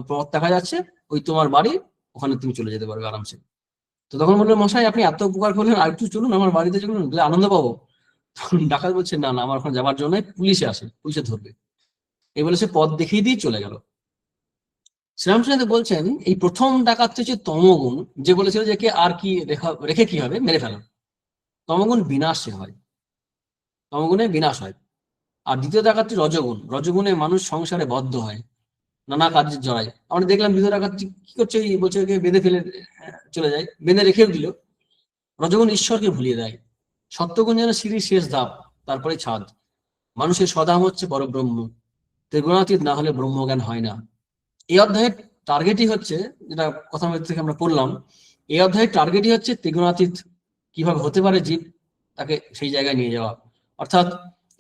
পথ দেখা যাচ্ছে, ওই তোমার বাড়ি, ওখানে তুমি চলে যেতে পারবে আরামসে। তো তখন বললো, মশাই আপনি এত উপকার করলেন, আর একটু চলুন আমার বাড়িতে, চলুন, আনন্দ পাবো। তখন ডাকাত বলছে, না না, আমার ওখানে যাওয়ার জন্য পুলিশে আসে, পুলিশে ধরবে। এই বলে সে পথ দেখিয়ে দিয়ে চলে গেল। শ্রীরামচন্দ্র বলছেন, এই প্রথম ডাকাত হচ্ছে তমগুণ, যে বলেছিল যে কে আর কি রেখে কি হবে, মেরে ফেলো। তমগুণ বিনাশে হয়, তমগুণে বিনাশ হয়। আর দ্বিতীয় ডাকাতটি রজগুণ, রজগুণে মানুষ সংসারে বদ্ধ হয়, নানা কাজে জড়ায়। আমরা দেখলাম দ্বিতীয় ডাকাতটি কি করছে, বলছে বেঁধে ফেলে চলে যায়, বেঁধে রেখেও দিল। রজগুণ ঈশ্বরকে ভুলিয়ে দেয়। সত্যগুণ যেন সিঁড়ির শেষ ধাপ, তারপরে ছাদ। মানুষের স্বধাম হচ্ছে পরব্রহ্ম, ত্রিগুণাতীত না হলে ব্রহ্মজ্ঞান হয় না। এই অধ্যায়ের টার্গেটই হচ্ছে, যেটা কথা থেকে আমরা পড়লাম, এই অধ্যায়ের টার্গেটই হচ্ছে ত্রিগুণাতীত কিভাবে হতে পারে জীব, তাকে সেই জায়গায় নিয়ে যাওয়া। অর্থাৎ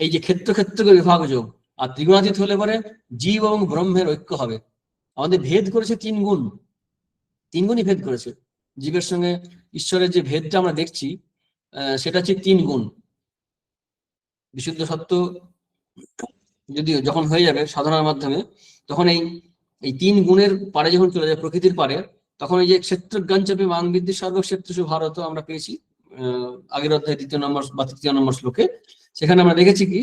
এই যে ক্ষেত্র ক্ষেত্রকে বিভাগ যোগ, আর ত্রিগুণাতীত হলে পরে জীব এবং ব্রহ্মের ঐক্য হবে। আমাদের ভেদ করেছে তিন গুণ, তিন গুণই ভেদ করেছে। জীবের সঙ্গে ঈশ্বরের যে ভেদটা আমরা দেখছি, সেটা হচ্ছে তিন গুণ। বিশুদ্ধ সত্য যদি যখন হয়ে যাবে সাধনার মাধ্যমে, তখন এই এই তিন গুণের পারে যখন চলে যায়, প্রকৃতির পারে, তখন এই যে ক্ষেত্রজ্ঞান চাপে মান বৃদ্ধি সর্বক্ষেত্রসু ভারত আমরা পেয়েছি আগের অধ্যায় 2 নম্বর বা 3 নম্বর শ্লোকে। সেখানে আমরা দেখেছি কি,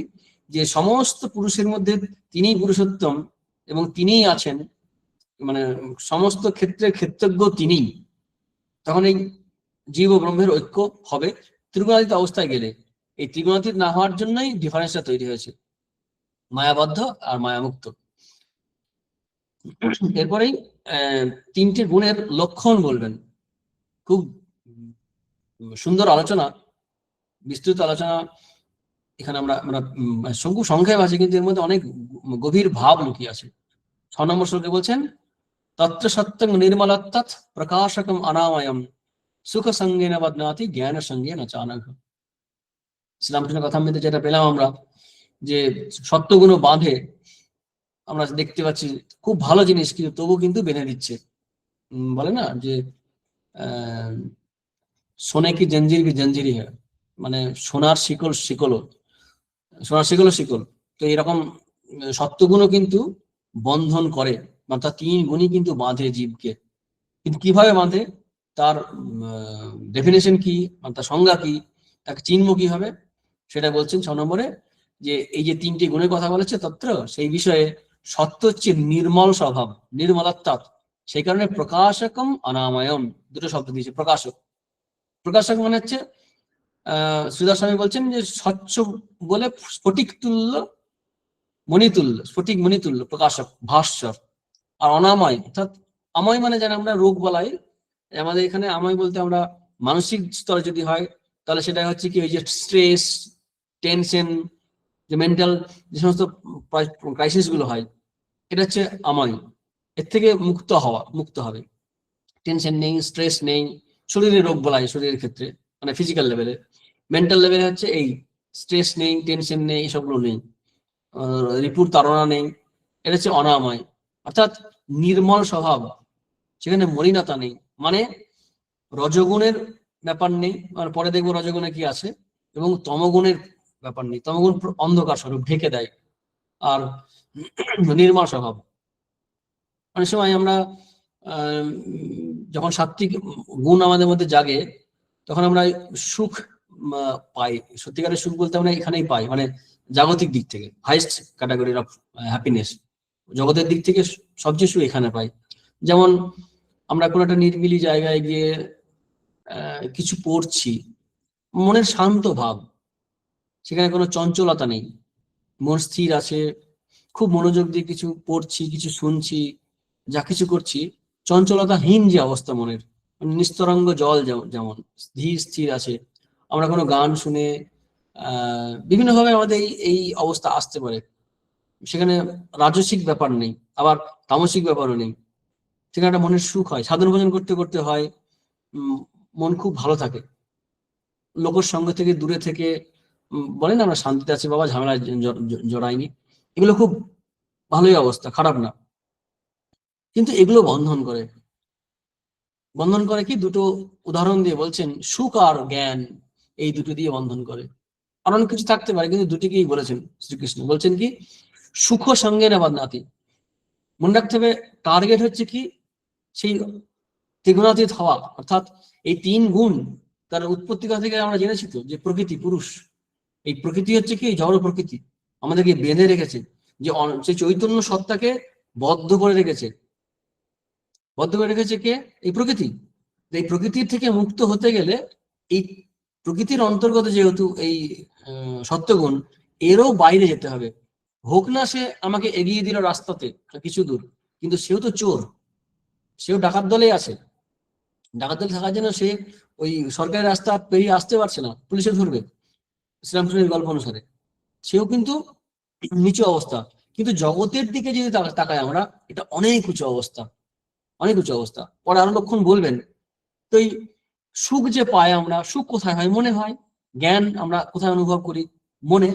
যে সমস্ত পুরুষের মধ্যে তিনিই পুরুষোত্তম এবং তিনিই আছেন, মানে সমস্ত ক্ষেত্রের ক্ষেত্রজ্ঞ তিনিই। তখন এই জীব ও ব্রহ্মের ঐক্য হবে ত্রিগুণাতীত অবস্থায় গেলে। এই ত্রিগুণাতীত না হওয়ার জন্যই ডিফারেন্সটা তৈরি হয়েছে, মায়াবদ্ধ আর মায়ামুক্ত। এরপরেই তিনটি গুণের লক্ষণ বলবেন। খুব সুন্দর আলোচনা, বিস্তৃত আলোচনা এখানে আমরা আমরা সংক্ষেপ আছে, কিন্তু এর মধ্যে অনেক গভীর ভাব লুকিয়ে আছে। 6 নম্বর শ্লোকে বলছেন, তত্র সত্যং নির্মলত্তৎ প্রকাশকম অনাময়ম সুখ সঙ্গেন বদনাতি জ্ঞান সঙ্গেন চানঘ। শ্রীরামকৃষ্ণ কথামৃতে যেটা পেলাম আমরা, যে সত্যগুণ বাঁধে, আমরা দেখতে পাচ্ছি খুব ভালো জিনিস, কিন্তু তবু কিন্তু বেঁধে দিচ্ছে। বলে না যে সোনে কি জঞ্জির কি জঞ্জিরই হয়, মানে সোনার শিকল শিকল, সোনার শিকল শিকল। তো এরকম সত্যগুণও কিন্তু বন্ধন করে, অর্থাৎ তিন গুণই কিন্তু বাঁধে জীবকে। কিন্তু কিভাবে বাঁধে, তার ডেফিনেশন কি, তার সংজ্ঞা কি, তাকে চিনব কিভাবে, সেটা বলছেন 6 নম্বরে, যে এই যে তিনটি গুণের কথা বলেছে তত্র, সেই বিষয়ে সত্য হচ্ছে নির্মল স্বভাব, নির্মলাত্মাত। সেই কারণে প্রকাশকম অনাময়ম দুটো শব্দ দিয়েছে। প্রকাশক, প্রকাশক মানে হচ্ছে শ্রীধর স্বামী বলছেন যে স্বচ্ছ বলে স্ফটিক তুল্য, মণিতুল্য, স্ফটিক মণিতুল্য প্রকাশক, ভাস্বর। আর অনাময় অর্থাৎ আময় মানে যেন আমরা রোগ বলাই, আমাদের এখানে আময় বলতে আমরা মানসিক স্তরে যদি হয়, তাহলে সেটা হচ্ছে কি, ওই যে স্ট্রেস, টেনশন, যে মেন্টাল যে সমস্ত ক্রাইসিস গুলো হয়, এটা হচ্ছে আময়। এর থেকে মুক্ত হওয়া, মুক্ত হবে। টেনশন নেই, স্ট্রেস নেই, শরীরের রোগ বলাই শরীরের ক্ষেত্রে, মানে ফিজিক্যাল লেভেলে। মেন্টাল লেভেলে হচ্ছে এই স্ট্রেস নেই, টেনশন নেই, এসবগুলো নেই, রিপুর তাড়না নেই। এটা হচ্ছে অনাময়, অর্থাৎ নির্মল স্বভাব, সেখানে মলিনতা নেই, মানে রজগুণের ব্যাপার নেই, মানে পরে দেখবো রজগুণে কি আছে, এবং তমগুণের ব্যাপার নেই, তমগুণ অন্ধকার স্বরূপ ঢেকে দেয়। আর নির্মল স্বভাব, অনেক সময় আমরা যখন সাত্বিক গুণ আমাদের মধ্যে জাগে, তখন আমরা সুখ পাই। সত্যিকারের সুখ বলতে আমরা এখানেই পাই, মানে জাগতিক দিক থেকে হাইস্ট ক্যাটাগরির অফ হ্যাপিনেস, জগতের দিক থেকে সবচেয়ে সুখ এখানে পাই। যেমন আমরা কোনো একটা নির্বিলি জায়গায় গিয়ে কিছু পড়ছি, মনের শান্ত ভাব, সেখানে কোনো চঞ্চলতা নেই, মন স্থির আছে, খুব মনোযোগ দিয়ে কিছু পড়ছি, কিছু শুনছি, যা কিছু করছি, চঞ্চলতাহীন যে অবস্থা মনের, মানে নিস্তরঙ্গ জল যেমন ধীর স্থির আছে। আমরা কোনো গান শুনে বিভিন্নভাবে আমাদের এই অবস্থা আসতে পারে। সেখানে রাজসিক ব্যাপার নেই, আবার তামসিক ব্যাপারও নেই। সেখানে একটা মনের সুখ হয়, সাধন ভোজন করতে করতে হয়, মন খুব ভালো থাকে, লোকের সঙ্গে থেকে দূরে থেকে বলেন আমরা শান্তিতে আছি বাবা, ঝামেলায় জড়াইনি, এগুলো খুব ভালোই অবস্থা, খারাপ না। কিন্তু এগুলো বন্ধন করে, বন্ধন করে কি, দুটো উদাহরণ দিয়ে বলছেন, সুখ আর জ্ঞান, এই দুটো দিয়ে বন্ধন করে। আর অনেক কিছু থাকতে পারে, কিন্তু দুটিকেই বলেছেন শ্রীকৃষ্ণ। বলছেন কি, সুখ সঙ্গে না বাদনাতি, মনে রাখতে হবে টার্গেট হচ্ছে কি, সেই ত্রিগুণাতীত হওয়া, অর্থাৎ এই তিন গুণ তার উৎপত্তি কথা থেকে আমরা জেনেছি তো, যে প্রকৃতি পুরুষ, এই প্রকৃতি হচ্ছে কি জড় প্রকৃতি, আমাদেরকে বেঁধে রেখেছে, যে সেই চৈতন্য সত্তাকে বদ্ধ করে রেখেছে। বদ্ধ করে রেখেছে কে? এই প্রকৃতি। এই প্রকৃতির থেকে মুক্ত হতে গেলে এই প্রকৃতির অন্তর্গত যেহেতু এই সত্যগুণ, এরও বাইরে যেতে হবে। হোক না সে আমাকে এগিয়ে দিল রাস্তাতে কিছু দূর, কিন্তু সেও তো চোর, সেও ডাকাত দলে আছে, ডাকাত দলে থাকার জন্য সে ওই সরকারি রাস্তা পেরিয়ে আসতে পারছে না, পুলিশে ধরবে শ্রীরামকৃষ্ণের গল্প অনুসারে, সেও কিন্তু নিচু অবস্থা। কিন্তু জগতের দিকে যদি তাকাই আমরা, এটা অনেক উঁচু অবস্থা, অনেক উঁচু অবস্থা। পরে আরো লক্ষণ বলবেন। তো এই সুখ যে পাই আমরা, সুখ কোথায় হয়? মনে হয়। জ্ঞান আমরা কোথায় অনুভব করি? মনে।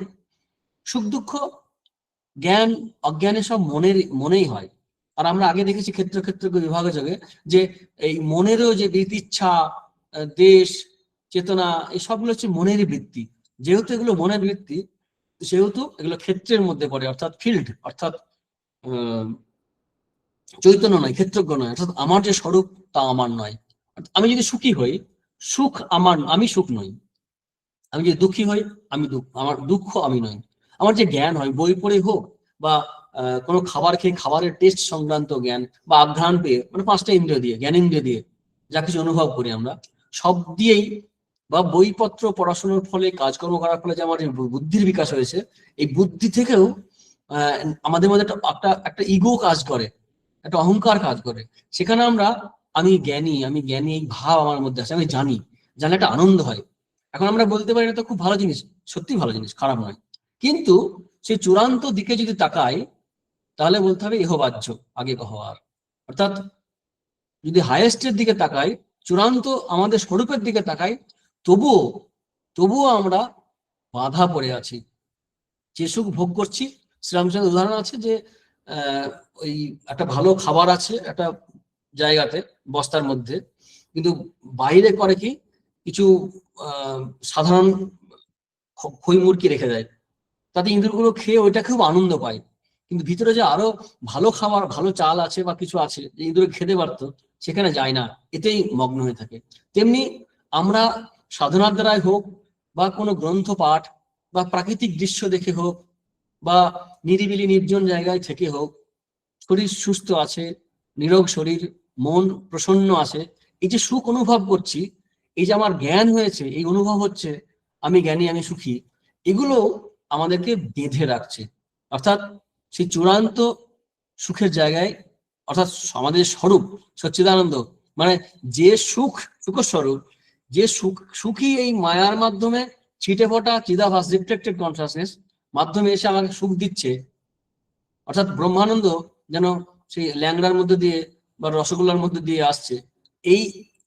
সুখ দুঃখ জ্ঞান অজ্ঞানে সব মনেই হয়। আর আমরা আগে দেখেছি ক্ষেত্র ক্ষেত্র বিভাগে যোগে, যে এই মনেরও যে ইচ্ছা, দেশ, চেতনা, এই সবগুলো হচ্ছে মনেরই বৃত্তি। যেহেতু এগুলো মনের বৃত্তি, সেহেতু এগুলো ক্ষেত্রের মধ্যে পড়ে, অর্থাৎ ফিল্ড, অর্থাৎ চৈতন্য নয়, ক্ষেত্রজ্ঞ নয়, অর্থাৎ আমার যে স্বরূপ তা আমার নয়। আমি যদি সুখী হই, সুখ আমার, আমি সুখ নই। আমি যদি দুঃখী হই, আমি আমার দুঃখ আমি নই। আমার যে জ্ঞান হয়, বই পড়ে হোক বা কোনো খাবার খেয়ে খাবারের টেস্ট সংক্রান্ত জ্ঞান, বা আঘ্রাণ পেয়ে, মানে পাঁচটা ইন্দ্রিয় দিয়ে, জ্ঞানেন্দ্রিয় দিয়ে যা কিছু অনুভব করি আমরা, সব দিয়েই, বা বইপত্র পড়াশোনার ফলে, কাজকর্ম করার ফলে যে আমার বুদ্ধির বিকাশ হয়েছে, এই বুদ্ধি থেকেও আমাদের মধ্যে একটা ইগো কাজ করে, একটা অহংকার কাজ করে। সেখানে আমরা আমি জ্ঞানী, আমি জ্ঞানী, এই ভাব আমার মধ্যে আছে, আমি জানি, জানলে একটা আনন্দ হয়। এখন আমরা বলতে পারি এটা তো খুব ভালো জিনিস, সত্যি ভালো জিনিস, খারাপ নয়। কিন্তু সেই চূড়ান্ত দিকে যদি তাকাই, তাহলে বলতে হবে ইহবাহ্য, আগে হওয়ার। অর্থাৎ যদি হাইয়েস্টের দিকে তাকাই, চূড়ান্ত আমাদের স্বরূপের দিকে তাকাই, তবুও তবুও আমরা বাধা পড়ে আছি। যে সুখ ভোগ করছি, শ্রীরামচন্দ্র উদাহরণ আছে যে ওই একটা ভালো খাবার আছে একটা জায়গাতে, বস্তার মধ্যে, কিন্তু বাইরে করে কি, কিছু সাধারণ খই মুরগি রেখে দেয়, তাতে ইঁদুরগুলো খেয়ে ওইটা খুব আনন্দ পায়। কিন্তু ভিতরে যে আরো ভালো খাবার, ভালো চাল আছে বা কিছু আছে যে ইঁদুরে খেতে পারতো, সেখানে যায় না, এতেই মগ্ন হয়ে থাকে। তেমনি আমরা সাধনার দ্বারাই হোক, বা কোনো গ্রন্থ পাঠ, বা প্রাকৃতিক দৃশ্য দেখে হোক, বা নিরিবিলি নির্জন জায়গায় থেকে হোক, শরীর সুস্থ আছে, নিরোগ শরীর, মন প্রসন্ন আছে, এই যে সুখ অনুভব করছি, এই যে আমার জ্ঞান হয়েছে, এই অনুভব হচ্ছে আমি জ্ঞানী, আমি সুখী, এগুলো আমাদেরকে বেঁধে রাখছে। অর্থাৎ সেই চূড়ান্ত সুখের জায়গায়, অর্থাৎ আমাদের স্বরূপ সচ্চিদানন্দ, মানে যে সুখ, সুখস্বরূপ, যে সুখী এই মায়ার মাধ্যমে ছিটে ফোটা চিদাভাস, রিফ্লেক্টেড কনসাসনেস মাধ্যমে এসে আমাকে সুখ দিচ্ছে। অর্থাৎ ব্রহ্মানন্দ যেন সেই ল্যাংড়ার মধ্যে দিয়ে বা রসগোল্লার মধ্যে দিয়ে আসছে। এই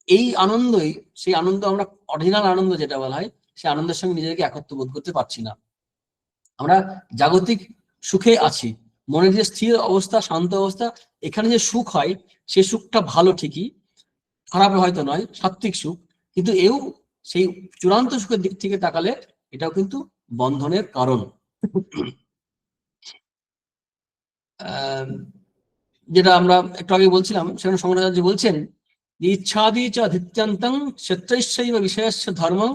এই আনন্দই, সেই আনন্দ আমরা অরিজিনাল আনন্দ যেটা বলা হয়, সেই আনন্দের সঙ্গে নিজেকে একত্র বোধ করতে পারছি না। আমরা জাগতিক সুখে আছি, মনের যে স্থির অবস্থা, শান্ত অবস্থা, এখানে যে সুখ হয়, সে সুখটা ভালো ঠিকই, খারাপ হয়তো নয়, সাত্ত্বিক সুখ, কিন্তু এও সেই চূড়ান্ত সুখের দিক থেকে তাকালে এটাও কিন্তু বন্ধনের কারণ। যেটা আমরা একটু আগে বলছিলাম, সেখানে শঙ্করাচার্য বলছেন যে ইচ্ছাদি চ ধিত্যান্তং ক্ষেত্রৈশৈব বিষয়স্য ধর্মং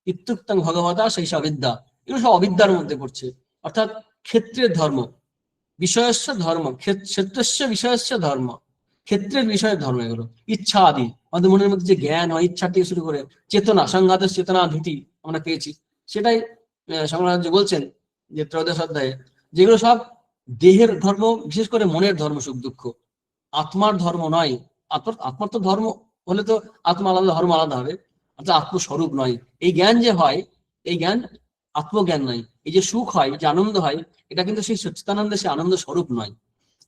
ইত্যুক্তং ভগবতা সেইস অবিদ্যা। এগুলো সব অবিদ্যার মধ্যে পড়ছে। অর্থাৎ ক্ষেত্রের ধর্ম, বিষয়স্য ধর্ম, ক্ষেত্রস্য বিষয়স্য ধর্ম, ক্ষেত্রের বিষয়ের ধর্ম, এগুলো ইচ্ছা আদি। আমাদের মনের মধ্যে যে জ্ঞান হয়, ইচ্ছা থেকে শুরু করে চেতনা, সংঘাতের চেতনা ভীতি আমরা পেয়েছি, সেটাই শঙ্করাচার্য বলছেন যে ত্রয়োদশ অধ্যায়ে, যেগুলো সব দেহের ধর্ম, বিশেষ করে মনের ধর্ম, সুখ দুঃখ, আত্মার ধর্ম নয়। আত্মার তো ধর্ম হলে তো আত্মা আলাদা, ধর্ম আলাদা হবে, অর্থাৎ আত্মস্বরূপ নয়। এই জ্ঞান যে হয়, এই জ্ঞান আত্মজ্ঞান নয়। এই যে সুখ হয়, যে আনন্দ হয়, এটা কিন্তু সেই সচ্চিদানন্দের সেই আনন্দ স্বরূপ নয়।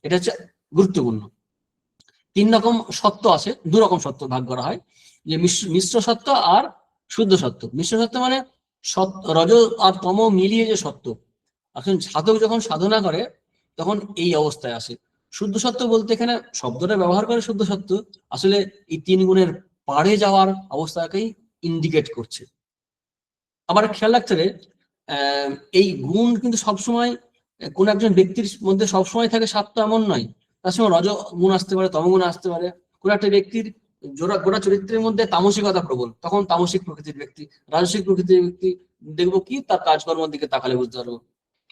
এটা হচ্ছে গুরুত্বপূর্ণ। তিন রকম সত্য আছে, দু রকম সত্য ভাগ করা হয়, যে মিশ্র সত্য আর শুদ্ধ সত্য। মিশ্র সত্য মানে রজ আর তম মিলিয়ে যে সত্য। এখন সাধক যখন সাধনা করে তখন এই অবস্থায় আসে। শুদ্ধ সত্য বলতে এখানে শব্দটা ব্যবহার করে শুদ্ধ সত্য, আসলে এই তিন গুণের পাড়ে যাওয়ার অবস্থাকেই ইন্ডিকেট করছে। আবার খেয়াল রাখতে হবে এই গুণ কিন্তু সবসময় কোন একজন ব্যক্তির মধ্যে সবসময় থাকে সাতটা এমন নয়। তার সময় রজ গুণ আসতে পারে, তমগুণ আসতে পারে। কোন একটা ব্যক্তির গোটা চরিত্রের মধ্যে তামসিকতা প্রবল, তখন তামসিক প্রকৃতির ব্যক্তি। রাজসিক প্রকৃতির ব্যক্তি দেখবো কি তার কাজকর্মের দিকে তাকালে বুঝতে পারবো।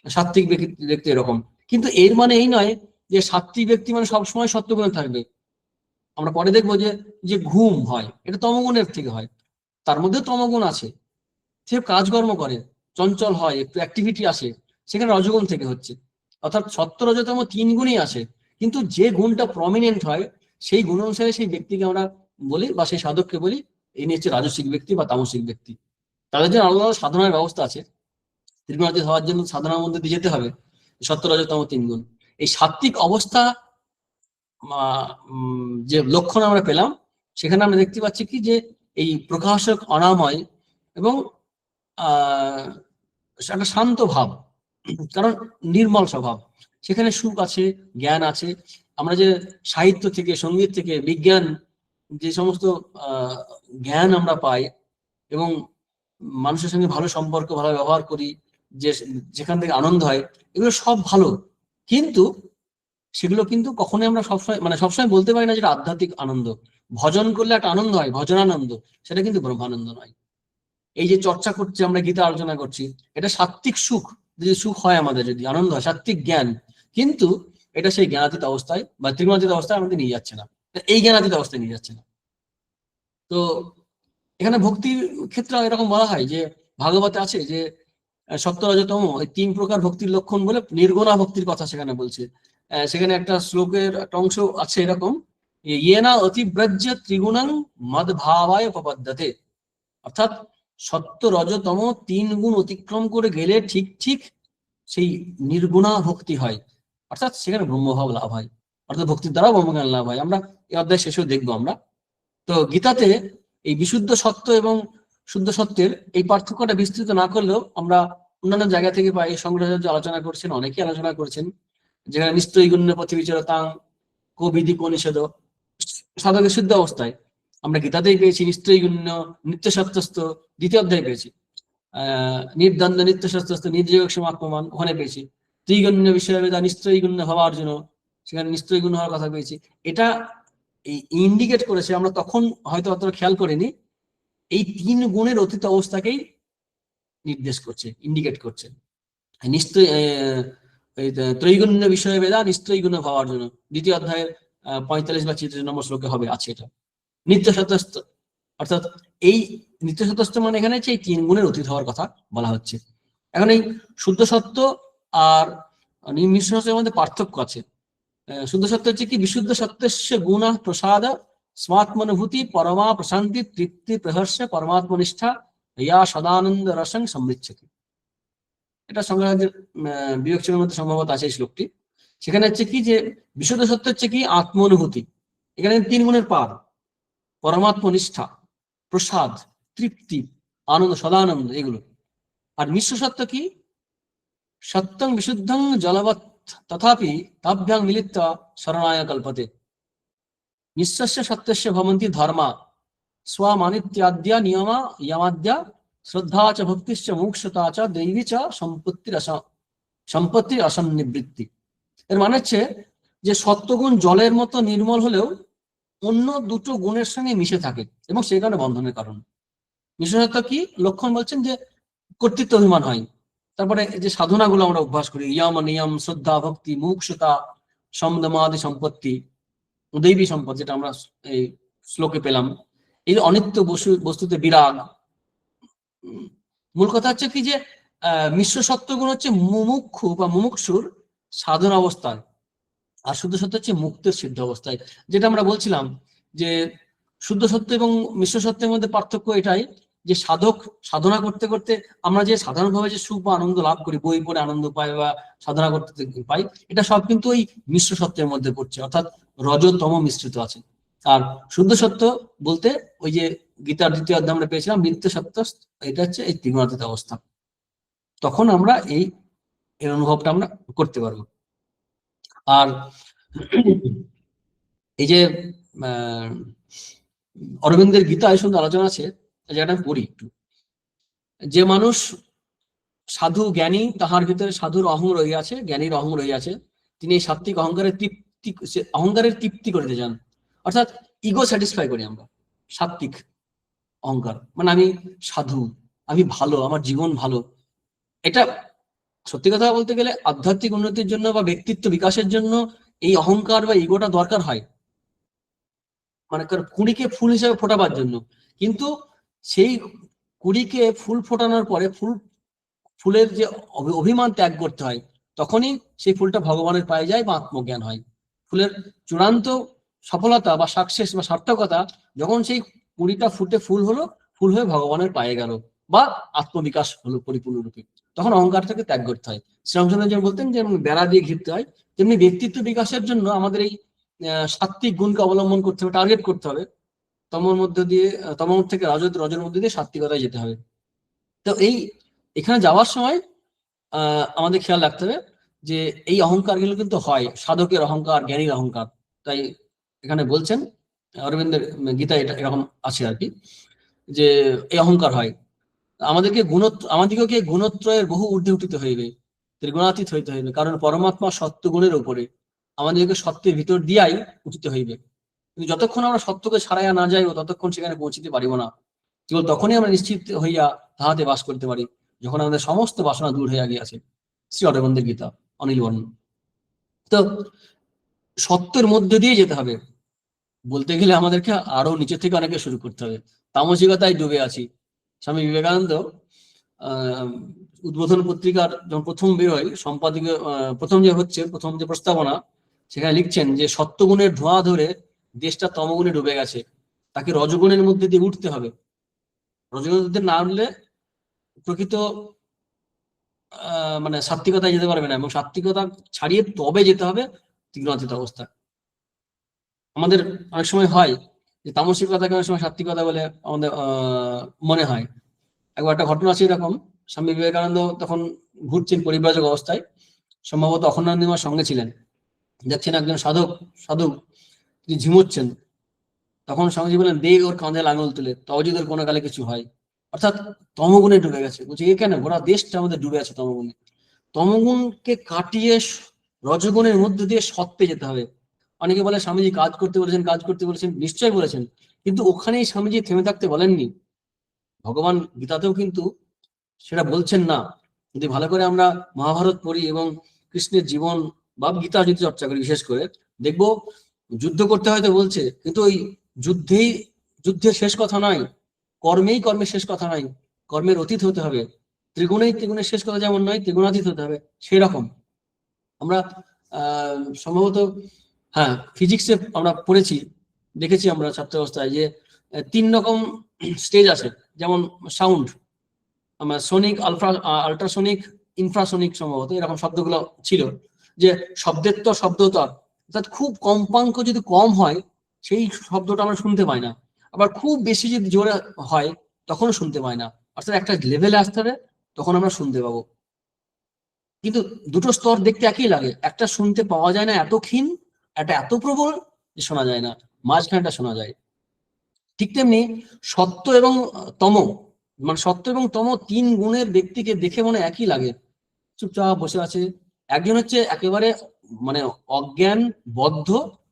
সাত্ত্বিক ব্যক্তি এরকম। কিন্তু এর মানে এই নয় যে সাত্ত্বিক ব্যক্তি মানে সবসময় সত্যগুণে থাকবে। আমরা পরে দেখবো যে যে ঘুম হয় এটা তমগুণের থেকে হয়, তার মধ্যে তমগুণ আছে। সে কাজকর্ম করে, চঞ্চল হয়, একটু অ্যাক্টিভিটি আসে, সেখানে রজগুণ থেকে হচ্ছে। অর্থাৎ সত্য রজতম তিন গুণই আসে, কিন্তু যে গুণটা প্রমিনেন্ট হয় সেই গুণ অনুসারে সেই ব্যক্তিকে আমরা বলি বা সেই সাধককে বলি ইনি হচ্ছে রাজসিক ব্যক্তি বা তামসিক ব্যক্তি। তাদের জন্য আলাদা আলাদা সাধনার ব্যবস্থা আছে। ত্রিগুণাতীত হওয়ার জন্য সাধনার মধ্যে দিয়ে যেতে হবে সত্য রজতম তিন গুণ। এই সাত্ত্বিক অবস্থা যে লক্ষণ আমরা পেলাম, সেখানে আমরা দেখতে পাচ্ছি কি যে এই প্রকাশক অনাময় এবং একটা শান্ত ভাব, কারণ নির্মল স্বভাব, সেখানে সুখ আছে, জ্ঞান আছে। আমরা যে সাহিত্য থেকে, সঙ্গীত থেকে, বিজ্ঞান, যে সমস্ত জ্ঞান আমরা পাই এবং মানুষের সঙ্গে ভালো সম্পর্ক, ভালো ব্যবহার করি, যে যেখান থেকে আনন্দ হয়, এগুলো সব ভালো। কিন্তু সেগুলো কিন্তু কখনোই আমরা সবসময় বলতে পারি না যেটা আধ্যাত্মিক আনন্দ। ভজন করলে একটা আনন্দ হয়, ভজনানন্দ, সেটা কিন্তু ব্রহ্মানন্দ নয়। এই যে চর্চা করছি আমরা, গীতা আলোচনা করছি, এটা সাত্ত্বিক সুখ, যদি সুখ হয় আমাদের, যদি আনন্দ হয়, সাত্ত্বিক জ্ঞান, কিন্তু এটা সেই জ্ঞানাতীত অবস্থায় বা ত্রিগুণাতীত অবস্থায় আমাদের নিয়ে যাচ্ছে না, এই জ্ঞানাতীত অবস্থায় নিয়ে যাচ্ছে না। তো এখানে ভক্তির ক্ষেত্রে এরকম বলা হয় যে ভাগবতে আছে যে সত্য রজতম এই তিন প্রকার ভক্তির লক্ষণ বলে নির্গুণা ভক্তির কথা সেখানে বলছে। সেখানে একটা শ্লোকের একটা অংশ আছে এরকম, ইয়েনা অতিব্রজ্য ত্রিগুণং মদ ভাবায় উপপদ্যতে। অর্থাৎ সত্য রজতম তিন গুণ অতিক্রম করে গেলে ঠিক ঠিক সেই নির্গুণা ভক্তি হয়, অর্থাৎ সেখানে ব্রহ্মভাব লাভ হয়, অর্থাৎ ভক্তির দ্বারা ব্রহ্মজ্ঞান লাভ হয়। আমরা এই অধ্যায় শেষেও দেখবো আমরা। তো গীতাতে এই বিশুদ্ধ সত্য এবং শুদ্ধ সত্যের এই পার্থক্যটা বিস্তৃত না করলেও আমরা অন্যান্য জায়গা থেকে পাই। সংগ্রহাচার্য আলোচনা করছেন, অনেকেই আলোচনা করছেন, যেখানে নিশ্চয়ই গুণ্য পথিবিচরতাং কবিধি নিষেধ, সাধকের শুদ্ধ অবস্থায় আমরা গীতাতেই পেয়েছি নিশ্চয়ই গুণ্য নিত্য সত্যস্ত, দ্বিতীয় অধ্যায় পেয়েছি। নির্দ্বন্দ্ব নিত্য সত্যস্ত নির্যোগ সমাত্মমান, ওখানে পেয়েছি। ত্রিগুণ্য বিষয়বেদা নিশ্চয়ই গুণ্য ভাবার্জুন, সেখানে নিশ্চয়ই গুণ হওয়ার কথা পেয়েছি। এটা ইন্ডিকেট করেছে, আমরা তখন হয়তো অতটা খেয়াল করিনি, এই তিন গুণের অতীত অবস্থাকেই নির্দেশ করছে, ইন্ডিকেট করছে। নিশ্চয় ত্রৈগুণ্য বিষয় বেদা নিশ্চয়ই গুণ ভাবার জন্য, দ্বিতীয় অধ্যায়ের 45 বা 46 নম্বর শ্লোকে হবে, আছে এটা। নিত্য সত্যস্ত, অর্থাৎ এই নিত্য সত্যস্ত মানে এখানে হচ্ছে এই তিন গুণের অতীত হওয়ার কথা বলা হচ্ছে। এখন এই শুদ্ধ সত্য আর মিশ্র সত্যের মধ্যে পার্থক্য আছে। শুদ্ধ সত্য হচ্ছে কি বিশুদ্ধ সত্যস্য গুণ প্রসাদ স্মাত্মানুভূতি পরমা প্রশান্তি তৃপ্তি প্রহর্ষ পরমাত্মনিষ্ঠা ইয়া সদানন্দ রসং সমৃচ্ছতি। এটা সংগ্রহের বিবেচনের মধ্যে সম্ভবত আছে এই শ্লোকটি। সেখানে হচ্ছে কি যে বিশুদ্ধ সত্য হচ্ছে কি আত্মানুভূতি, এখানে তিন গুণের পার, পরমাত্মনিষ্ঠা, প্রসাদ, তৃপ্তি, আনন্দ, সদানন্দ, এগুলো। আর মিশ্র সত্য কি সত্যং বিশুদ্ধং জলবৎ তথাপি তাভ্যাং মিলিত্বা শরণায় কল্পতে। নিঃস্বস্য সত্যস্য ভবন্তি ধর্মা স্বমানিত্যাদ্য নিয়মা ইয়ামাদ্য শ্রদ্ধা চ ভক্তিশ্চ মোক্ষতা চ দৈবী চ সম্পত্তির অসন্নিবৃত্তি। এর মানে হচ্ছে যে সত্যগুণ জলের মতো নির্মল হলেও অন্য দুটো গুণের সঙ্গে মিশে থাকে এবং সেই কারণে বন্ধনের কারণ। বিশেষত কি লক্ষণ বলছেন যে কর্তৃত্ব অভিমান হয়। তারপরে যে সাধনাগুলো আমরা অভ্যাস করি, ইয়ম নিয়ম, শ্রদ্ধা, ভক্তি, মুক্ষতা, সমদমাদি সম্পত্তি, দৈবী সম্পদ, যেটা আমরা এই শ্লোকে পেলাম, এই অনিত্য বস্তুতে বিরাগ। মূল কথা হচ্ছে কি যে মিশ্র সত্যগুণ হচ্ছে মুমুক্ষু বা মুমুক্ষুর সাধন অবস্থায়, আর শুদ্ধ সত্য হচ্ছে মুক্তের সিদ্ধ অবস্থায়। যেটা আমরা বলছিলাম যে শুদ্ধ সত্য এবং মিশ্র সত্যের মধ্যে পার্থক্য এটাই যে সাধক সাধনা করতে করতে আমরা যে সাধারণভাবে যে সুখ বা আনন্দ লাভ করি, বই পড়ে আনন্দ পাই বা সাধনা করতে পাই, এটা সব কিন্তু ওই মিশ্র সত্যের মধ্যে পড়ছে, অর্থাৎ রজতম মিশ্রিত আছে। আর শুদ্ধ সত্য বলতে ওই যে গীতার 2য় অধ্যায় আমরা পেয়েছিলাম নিত্য সত্য, এটা হচ্ছে এই ত্রিগুণাতীত অবস্থা। তখন আমরা এর অনুভবটা আমরা করতে পারবো। আর এই যে অরবিন্দের গীতায় সুন্দর আলোচনা আছে, যেটা আমি পড়ি একটু। যে মানুষ সাধু জ্ঞানী, তাহার ভিতরে সাধুর অহং রহিয়াছে, জ্ঞানীর অহং রহিয়াছে, তিনি এই সাত্বিক অহংকারের তৃপ্তি করিতে যান। অর্থাৎ ইগো স্যাটিসফাই করি আমরা, সাত্বিক অহংকার মানে আমি সাধু, আমি ভালো, আমার জীবন ভালো। এটা সত্যি কথা বলতে গেলে আধ্যাত্মিক উন্নতির জন্য বা ব্যক্তিত্ব বিকাশের জন্য এই অহংকার বা ইগোটা দরকার হয়, মানে কুড়িকে ফুল হিসেবে ফোটাবার জন্য। কিন্তু সেই কুড়িকে ফুল ফোটানোর পরে ফুলের যে অভিমান ত্যাগ করতে হয়, তখনই সেই ফুলটা ভগবানের পায়ে যায় বা আত্মজ্ঞান হয়। ফুলের চূড়ান্ত সফলতা বা সাকসেস বা সার্থকতা যখন সেই কুড়িটা ফুটে ফুল হলো, ফুল হয়ে ভগবানের পায়ে গেল বা আত্মবিকাশ হলো পরিপূর্ণরূপে, তখন অহংকারটাকে ত্যাগ করতে হয়। শ্রীরামচন্দ্র যেমন বলতেন যে বেড়া দিয়ে ঘিরতে হয়, তেমনি ব্যক্তিত্ব বিকাশের জন্য আমাদের এই সাত্বিক গুণকে অবলম্বন করতে হবে, টার্গেট করতে হবে। তমর মধ্যে দিয়ে, তমর থেকে রজের মধ্যে দিয়ে সাত্বিকতায় যেতে হবে। তো এখানে যাওয়ার সময় আমাদের খেয়াল রাখতে হবে যে এই অহংকারগুলো কিন্তু হয় সাধকের অহংকার, জ্ঞানীর অহংকার। তাই এখানে বলছেন অরবিন্দের গীতায় এটা এরকম আছে আর কি, যে এই অহংকার হয়। আমাদেরকে গুণত্রয়ের বহু ঊর্ধ্বে উঠিতে হইবে, ত্রিগুণাতীত হইতে হইবে, কারণ পরমাত্মা সত্য গুণের উপরে, আমাদেরকে সত্যের ভিতর দিয়াই উঠিতে হইবে। কিন্তু যতক্ষণ আমরা সত্যকে ছাড়াইয়া না যাইব, ততক্ষণ সেখানে পৌঁছিতে পারিব না। কেবল তখনই আমরা নিশ্চিত হইয়া তাহাতে বাস করতে পারি, যখন আমাদের সমস্ত বাসনা দূর হইয়া গিয়াছে। শ্রী অরবিন্দের গীতা, অনিল বর্ণ। তো সত্যের মধ্যে দিয়ে যেতে হবে, বলতে গেলে আমাদেরকে আরো নিচে থেকে অনেকে শুরু করতে হবে। তামসিকতায় ডুবে আছি। স্বামী বিবেকানন্দ উদ্বোধন পত্রিকার যখন প্রথম বেরোয়, সম্পাদকীয় প্রথম যে প্রস্তাবনা, সেখানে লিখছেন যে সত্যগুণের ধোঁয়া ধরে দেশটা তমগুণে ডুবে গেছে, তাকে রজগুণের মধ্যে দিয়ে উঠতে হবে। রজগুণের মধ্যে না উঠলে প্রকৃত মানে সাত্বিকতায় যেতে পারবে না, এবং সাত্বিকতা ছাড়িয়ে তবে যেতে হবে ত্রিগুণাতীত অবস্থা। আমাদের অনেক সময় হয় যে তামসিকতাকে অনেক সময় সাত্বিকতা বলে আমাদের মনে হয়। একবার একটা ঘটনা আছে এরকম, স্বামী বিবেকানন্দ তখন ঘুরছেন পরিব্রাজক অবস্থায়, সম্ভবত অখণ্ডানন্দিমার সঙ্গে ছিলেন। দেখছেন একজন সাধু তিনি ঝিমোচ্ছেন। তখন স্বামীজি বলেন, দে ওর কাঁধে লাঙল তুলে, তবে যদি ওর কোনো কালে কিছু হয়। অর্থাৎ তমগুণে ডুবে গেছে। বলছে এ কেন, গোটা দেশটা আমাদের ডুবে আছে তমগুণে। তমগুণকে কাটিয়ে রজগুণের মধ্যে দিয়ে সত্যে যেতে হবে। অনেকে বলে স্বামীজি কাজ করতে বলেছেন, নিশ্চয়ই বলেছেন, কিন্তু ওখানেই স্বামীজি থেমে থাকতে বলেননি। ভগবান গীতাতেও কিন্তু সেটা বলছেন না। যদি ভালো করে আমরা মহাভারত পড়ি এবং কৃষ্ণের জীবন বা গীতা যদি চর্চা করি, বিশেষ করে দেখবো যুদ্ধ করতে হয়তো বলছে, কিন্তু ওই যুদ্ধের শেষ কথা নয়, কর্মের শেষ কথা নয়, কর্মের অতীত হতে হবে। ত্রিগুণের শেষ কথা যেমন নয়, ত্রিগুণাতীত হতে হবে, সেই রকম। আমরা সম্ভবত ফিজিক্সে আমরা পড়েছি, দেখেছি আমরা ছাত্রাবস্থায় যে 3 রকম স্টেজ আছে। যেমন সাউন্ড, সোনিক, আল্ট্রাসোনিক, ইনফ্রাসোনিক, সম্ভবত এরকম শব্দগুলো ছিল, যে শব্দের তো শব্দতর, অর্থাৎ খুব কম্পাঙ্ক যদি কম হয় সেই শব্দটা আমরা শুনতে পাই না, আবার খুব বেশি যদি জোরে হয় তখনও শুনতে পাই না। অর্থাৎ একটা লেভেলে আসতে হবে, তখন আমরা শুনতে পাবো। কিন্তু দুটো স্তর দেখতে একই লাগে, একটা শুনতে পাওয়া যায় না, এত ক্ষীণ, একটা এত প্রবল যে শোনা যায় না, মাঝখানটা শোনা যায়। ঠিক তেমনি সত্য এবং তম, মানে সত্য এবং তম 3 গুণের ব্যক্তিকে দেখে মনে একই লাগে, চুপচাপ বসে আছে। একজন হচ্ছে একেবারে মানে অজ্ঞান বদ্ধ,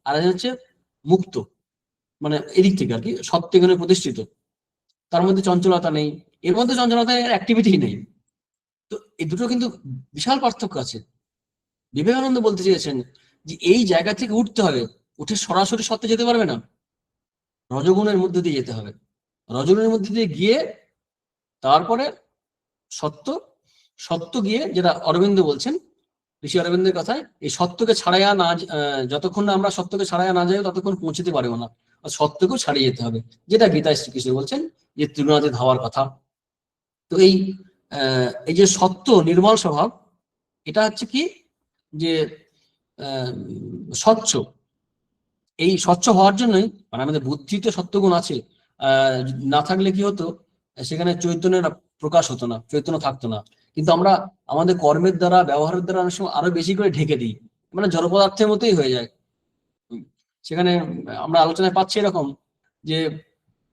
আর একজন হচ্ছে মুক্ত, মানে এদিক থেকে আর কি সত্য গুণে প্রতিষ্ঠিত। তার মধ্যে চঞ্চলতা নেই, এর মধ্যে চঞ্চলতার অ্যাক্টিভিটি নেই। তো এই দুটো কিন্তু বিশাল পার্থক্য আছে। বিবেকানন্দ বলতে চেয়েছেন যে এই জায়গা থেকে উঠতে হবে, উঠে সরাসরি সত্যে যেতে পারবে না, রজগুণের মধ্যে দিয়ে যেতে হবে। রজগুণের মধ্যে দিয়ে গিয়ে তারপরে সত্য গিয়ে, যেটা অরবিন্দ বলছেন, ঋষি অরবিন্দের কথায়, এই সত্যকে ছাড়াইয়া না, যতক্ষণ না আমরা সত্যকে ছাড়াইয়া না যাই ততক্ষণ পৌঁছতে পারবো না। সত্যকেও ছাড়িয়ে যেতে হবে, যেটা গীতায় শ্রীকৃষ্ণ বলছেন যে তৃণাতে ধাওয়ার কথা। তো এই যে সত্য নির্মল স্বভাব, এটা হচ্ছে কি যে স্বচ্ছ। এই স্বচ্ছ হওয়ার জন্যই মানে আমাদের বুদ্ধিতে সত্যগুণ আছে, না থাকলে কি হতো, সেখানে চৈতন্যের প্রকাশ হতো না, চৈতন্য থাকতো না। কিন্তু আমরা আমাদের কর্মের দ্বারা, ব্যবহারের দ্বারা অনেক সময় আরো বেশি করে ঢেকে দিই, মানে জড় পদার্থের মতোই হয়ে যায়। সেখানে আমরা আলোচনায় পাচ্ছি এরকম যে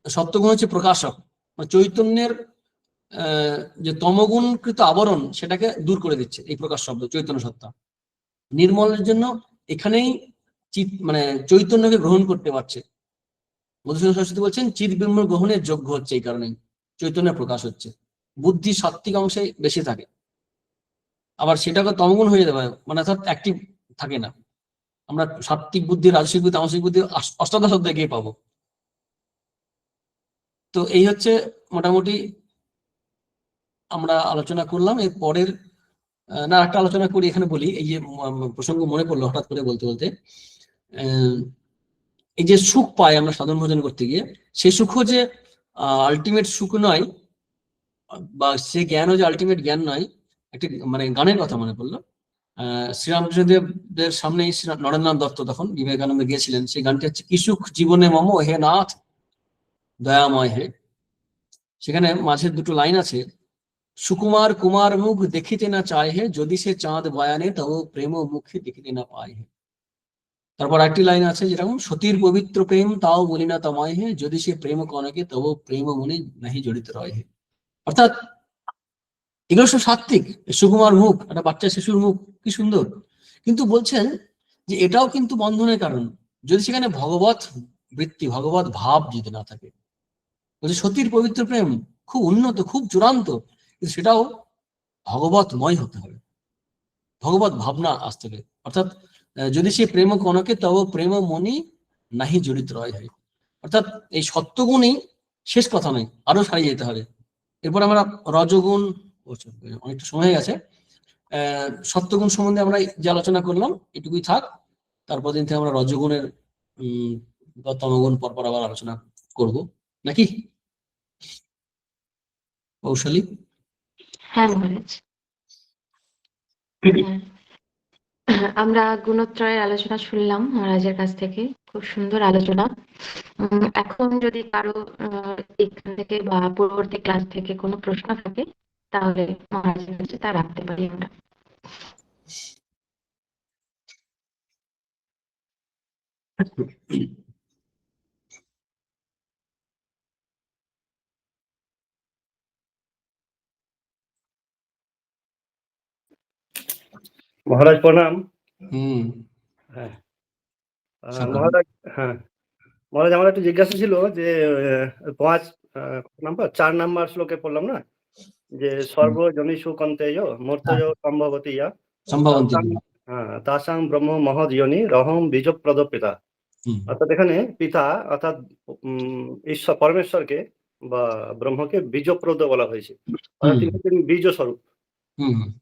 সত্যগুণ হচ্ছে প্রকাশক, মানে চৈতন্যের যে তমগুণকৃত আবরণ সেটাকে দূর করে দিচ্ছে এই প্রকাশ শব্দ চৈতন্য সত্তা। নির্মলের জন্য এখানেই মানে চৈতন্যকে গ্রহণ করতে পারছে। মধুসূদন সরস্বতী বলছেন চিৎ বিম্ব গ্রহণের যোগ্য হচ্ছে, এই কারণেই চৈতন্যের প্রকাশ হচ্ছে। বুদ্ধি সাত্ত্বিক অংশে বেশি থাকে, আবার সেটাকে তমগুণ হয়ে যাবে, মানে অর্থাৎ অ্যাক্টিভ থাকে না। আমরা সাত্ত্বিক বুদ্ধি, রাজসিক বুদ্ধি, তামসিক বুদ্ধি অষ্টাদশ অধ্যায়ে গিয়ে পাবো। তো এই হচ্ছে মোটামুটি আমরা আলোচনা করলাম। এর পরের না একটা আলোচনা করি, এখানে বলি, এই যে প্রসঙ্গ মনে পড়লো হঠাৎ করে বলতে বলতে, এই যে সুখ পাই আমরা সাধন ভোজন করতে গিয়ে, সে সুখও যে আলটিমেট সুখ নয়, বা সে জ্ঞানও যে আলটিমেট জ্ঞান নয়। একটি মানে গানের কথা মনে পড়লো, শ্রীরামকৃষ্ণদেবের সামনেই নরেন্দ্রনাথ দত্ত তখন বিবেকানন্দ গিয়েছিলেন, সেই গানটি হচ্ছে কি সুখ জীবনে মম হে নাথ দয়াময় হে। সেখানে মাঝের দুটো লাইন আছে, সুকুমার কুমার মুখ দেখিতে না চায় হে, যদি সে চাঁদ বয়ানে তব প্রেম মুখে দেখিতে না পায় হে। তারপর একটি লাইন আছে যেরকম, সতীর পবিত্র প্রেম তাও বলি না তমায় হে, যদি সে প্রেম কনকে তব প্রেম মনে নাহি জড়িত রয় হে। অর্থাৎ এগুলো সব সাত্ত্বিক, সুকুমার মুখ, একটা বাচ্চা শিশুর মুখ কি সুন্দর, কিন্তু বলছেন যে এটাও কিন্তু বন্ধনের কারণ, যদি সেখানে ভগবত বৃত্তি, ভগবত ভাব যদি না থাকে। বলছে সতীর পবিত্র প্রেম খুব উন্নত, খুব চূড়ান্ত, কিন্তু সেটাও ভগবতময় হতে হবে, ভগবত ভাবনা আসতে হবে। অর্থাৎ যদি সে প্রেম কনকে তব প্রেম মনি নাহি জড়িত রয় হয়। অর্থাৎ এই সত্যগুণই শেষ কথা নয়, আরো সারিয়ে যেতে হবে। এরপর আমরা রজগুণ, অনেকটা সময় হয়ে গেছে, সত্যগুণ সম্বন্ধে আমরা যে আলোচনা করলাম এটুকুই থাক। তারপর দিন থেকে আমরা রজগুণের বা তমগুণ পরপর আবার আলোচনা করব, নাকি কৌশলী? হ্যাঁ মহারাজ, আমরা গুণত্রয়ের আলোচনা শুনলাম মহারাজের কাছ থেকে, খুব সুন্দর আলোচনা। এখন যদি কারো এখান থেকে বা পূর্ববর্তী ক্লাস থেকে কোনো প্রশ্ন থাকে তাহলে মহারাজের কাছে তা রাখতে পারি আমরা। মহারাজ প্রণাম। হ্যাঁ মহারাজ, হ্যাঁ মহারাজ, আমার একটু জিজ্ঞাসা ছিল যে 4 নাম্বার শ্লোকে পড়লাম না যে সর্বজনীষু কন্তেয় মূর্তয় সম্ভবতি ইয়া তাসাং ব্রহ্ম মহৎ যোনি রহম বীজপ্রদ পিতা। অর্থাৎ এখানে পিতা অর্থাৎ ঈশ্বর পরমেশ্বরকে বা ব্রহ্মকে বীজপ্রদ বলা হয়েছে, তিনি বীজ স্বরূপ।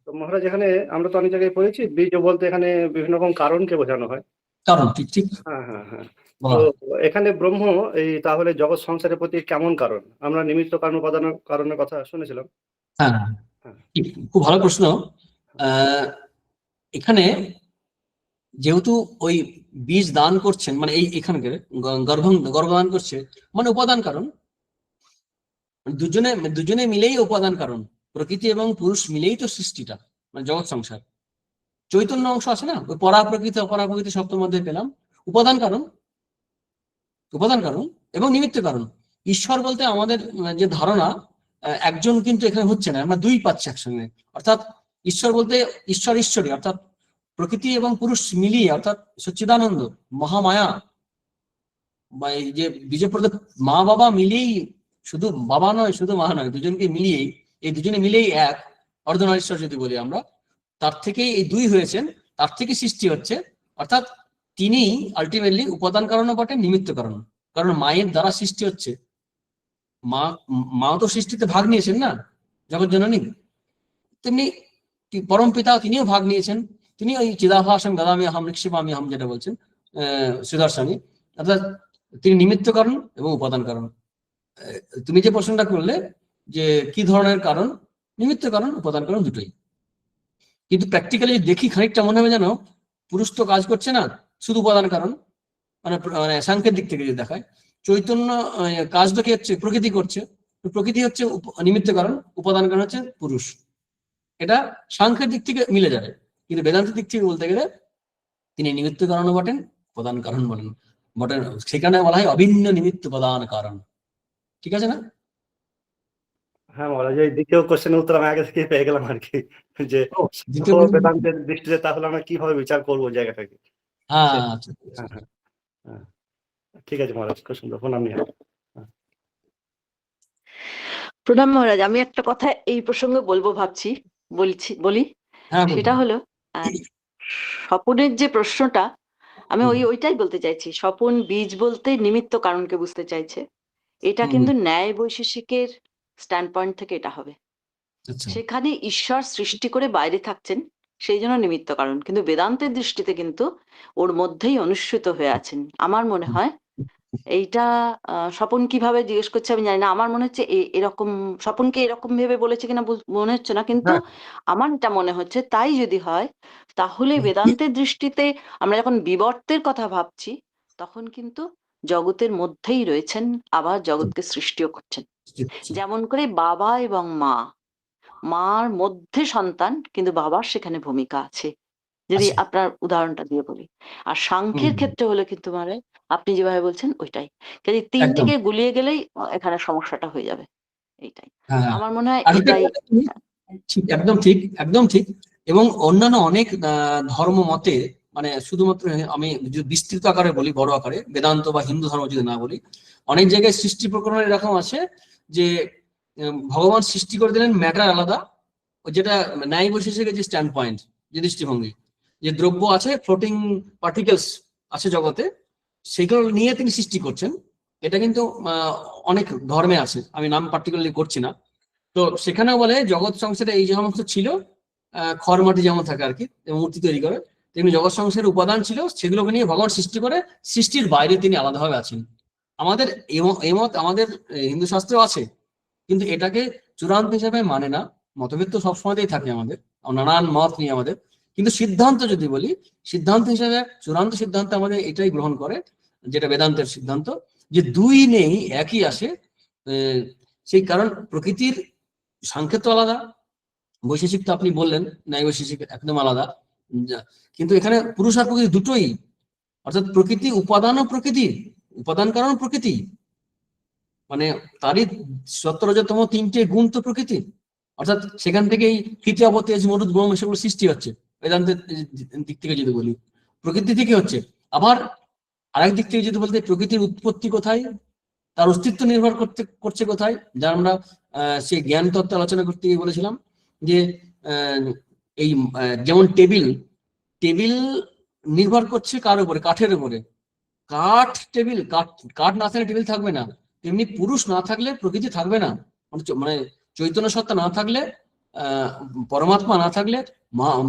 তো মহারাজ এখানে আমরা তো অনেক জায়গায় পড়েছি বীজ বলতে এখানে বিভিন্ন রকম কারণকে বোঝানো হয়। কারণ, ঠিক ঠিক। হ্যাঁ হ্যাঁ হ্যাঁ। তো এখানে ব্রহ্ম এই তাহলে জগৎ সংসারের প্রতি কেমন কারণ? আমরা নিমিত্ত কারণ উপাদানের কারণের কথা শুনেছিলাম। হ্যাঁ, খুব ভালো প্রশ্ন। এখানে যেহেতু ওই বীজ দান করছেন, মানে এখানকার গর্ভদান করছে, মানে উপাদান কারণ, দুজনে মিলেই উপাদান কারণ। প্রকৃতি এবং পুরুষ মিলেই তো সৃষ্টিটা, মানে জগৎ সংসার। চৈতন্য অংশ আছে না, ওই পরাপ্রকৃতি সপ্তম মধ্যে পেলাম। উপাদান কারণ এবং নিমিত্ত কারণ। ঈশ্বর বলতে আমাদের যে ধারণা, একজন কিন্তু এখানে হচ্ছে না, আমরা দুই পাচ্ছি একসঙ্গে। অর্থাৎ ঈশ্বর বলতে ঈশ্বরী, অর্থাৎ প্রকৃতি এবং পুরুষ মিলিয়ে, অর্থাৎ সচ্চিদানন্দ মহামায়া, বা এই যে বীজপ্রদ মা বাবা মিলিয়েই, শুধু বাবা নয়, শুধু মা নয়, দুজনকে মিলিয়েই, এই দুজনে মিলেই এক অর্ধনারীশ্বর যদি বলি আমরা, তার থেকেই এই দুই হয়েছেন, তার থেকে সৃষ্টি হচ্ছে। অর্থাৎ তিনি আলটিমেটলি উপাদান কারণও বটে, নিমিত্ত কারণ। কারণ মায়ের দ্বারা সৃষ্টি হচ্ছে, মাও তো সৃষ্টিতে ভাগ নিয়েছেন না, জগৎ জননী। তেমনি পরম পিতা, তিনিও ভাগ নিয়েছেন। তিনি ওই চিদাভাসং দাদামি হাম নিক্ষিপামি হাম যেটা বলছেন শ্রীধর স্বামী, অর্থাৎ তিনি নিমিত্ত কারণ এবং উপাদান কারণ। তুমি যে প্রশ্নটা করলে যে কি ধরনের কারণ, নিমিত্ত কারণ উপাদান কারণ দুটোই। কিন্তু প্র্যাকটিক্যালি দেখি খানিকটা মনে হবে যেন পুরুষ তো কাজ করছে না, শুধু উপাদান কারণ, মানে মানে সাংখ্যের দিক থেকে যদি দেখায় চৈতন্য কাজটা কি হচ্ছে, প্রকৃতি করছে, প্রকৃতি হচ্ছে নিমিত্ত কারণ, উপাদান কারণ হচ্ছে পুরুষ। এটা সাংখ্যের দিক থেকে মিলে যাবে, কিন্তু বেদান্তের দিক থেকে বলতে গেলে তিনি নিমিত্ত কারণও বটেন, প্রধান কারণ বলেন বটেন। সেখানে বলা হয় অভিন্ন নিমিত্ত প্রধান কারণ। ঠিক আছে না? হ্যাঁ মহারাজ, এই দ্বিতীয় কোশ্চেনের উত্তর আমি আগে থেকে পেয়ে গেলাম আর কি, যে দ্বিতীয় বেদান্তের দৃষ্টিতে তাহলে আমরা কিভাবে বিচার করবো জায়গাটাকে। হ্যাঁ, হ্যাঁ হ্যাঁ হ্যাঁ, ঠিক আছে মহারাজ, খুব সুন্দর। প্রণাম নিয়ে। প্রণাম মহারাজ, আমি একটা কথা এই প্রসঙ্গে বলবো ভাবছি, বলি। হ্যাঁ, সেটা হলো স্বপনের যে প্রশ্নটা, আমি ওইটাই বলতে চাইছি। স্বপন বীজ বলতে নিমিত্ত কারণকে বুঝতে চাইছে। এটা কিন্তু ন্যায় বৈশেষিকের স্ট্যান্ড পয়েন্ট থেকে এটা হবে। সেখানে ঈশ্বর সৃষ্টি করে বাইরে থাকছেন, সেই জন্য নিমিত্ত কারণ, কিন্তু বেদান্তের দৃষ্টিতে কিন্তু ওর মধ্যেই অনুস্যূত হয়ে আছেন। আমার মনে হয় এইটা স্বপন কিভাবে জিজ্ঞেস করছে আমি জানি না, আমার মনে হচ্ছে এরকম স্বপনকে এরকম ভেবে বলেছে কিনা মনে হচ্ছে না, কিন্তু আমার এটা মনে হচ্ছে তাই যদি হয় তাহলে বেদান্তের দৃষ্টিতে আমরা যখন বিবর্তের কথা ভাবছি তখন কিন্তু জগতের মধ্যেই রয়েছেন, আবার জগৎকে সৃষ্টিও করছেন। যেমন করে বাবা এবং মার মধ্যে সন্তান, কিন্তু বাবার সেখানে ভূমিকা আছে, যদি আপনার উদাহরণটা দিয়ে বলি। আর সাংখ্যের ক্ষেত্রে হলে কিন্তু মানে আপনি যেভাবে বলছেন ওইটাই, কাজে তিনটিকে গুলিয়ে গেলেই এখানে সমস্যাটা হয়ে যাবে। এইটাই আমার মনে হয়, এটাই ঠিক, একদম ঠিক, একদম ঠিক। এবং অন্যান্য অনেক ধর্ম মতে, মানে শুধুমাত্র আমি যদি বিস্তৃত আকারে বলি, বড় আকারে বেদান্ত বা হিন্দু ধর্ম যদি না বলি, অনেক জায়গায় সৃষ্টি প্রকরণ এরকম আছে যে ভগবান সৃষ্টি করে দিলেন ম্যাটার আলাদা, যেটা ন্যায় বৈশেষিকের যে স্ট্যান্ড পয়েন্ট, যে দৃষ্টিভঙ্গি, যে দ্রব্য আছে, ফ্লোটিং পার্টিকেলস আছে জগতে, সেগুলো নিয়ে তিনি সৃষ্টি করছেন। এটা কিন্তু অনেক ধর্মে আছে, আমি নাম পার্টিকুলারলি করছি না। তো সেখানেও বলে জগৎ সংসারে এই যে সমস্ত ছিল, খড় মাটি যেমন থাকে আর কি, মূর্তি তৈরি করে, তেমনি জগৎ সংসারের উপাদান ছিল, সেগুলোকে নিয়ে ভগবান সৃষ্টি করে, সৃষ্টির বাইরে তিনি আলাদাভাবে আছেন। আমাদের এই মত আমাদের হিন্দু শাস্ত্রেও আছে, কিন্তু এটাকে চূড়ান্ত হিসেবে মানে না। মতভেদ তো সবসময়তেই থাকে আমাদের, নানান মত নিয়ে আমাদের, কিন্তু সিদ্ধান্ত যদি বলি, সিদ্ধান্ত হিসেবে চূড়ান্ত সিদ্ধান্ত আমাদের এটাই গ্রহণ করে, যেটা বেদান্তের সিদ্ধান্ত, যে দুই নেই একই আসে। সেই কারণ প্রকৃতির সাংখ্য তো আলাদা, বৈশেষিক তো আপনি বললেন, ন্যায় বৈশেষিক একদম আলাদা, কিন্তু এখানে পুরুষ আর প্রকৃতি দুটোই, অর্থাৎ প্রকৃতি উপাদান ও প্রকৃতি, উপাদান কারণ প্রকৃতি, মানে তারই সত্তরজতম তিনটে গুণ তো প্রকৃতি। অর্থাৎ সেখান থেকেই তৃতীয় অবতেজ মরুদ ব্রহ্ম সেগুলো সৃষ্টি হচ্ছে। বেদান্তের দিক থেকে যদি বলি প্রকৃতি থেকে হচ্ছে। আবার আরেক দিক থেকে যদি বলতে প্রকৃতির উৎপত্তি কোথায়, তার অস্তিত্ব নির্ভর করছে কোথায়, যা আমরা সেই জ্ঞান তত্ত্ব আলোচনা করতে গিয়ে বলেছিলাম যে এই যেমন টেবিল নির্ভর করছে কার উপরে, কাঠের উপরে। কাঠ না থাকলে টেবিল থাকবে না, তেমনি পুরুষ না থাকলে প্রকৃতি থাকবে না, মানে চৈতন্য সত্তা না থাকলে, পরমাত্মা না থাকলে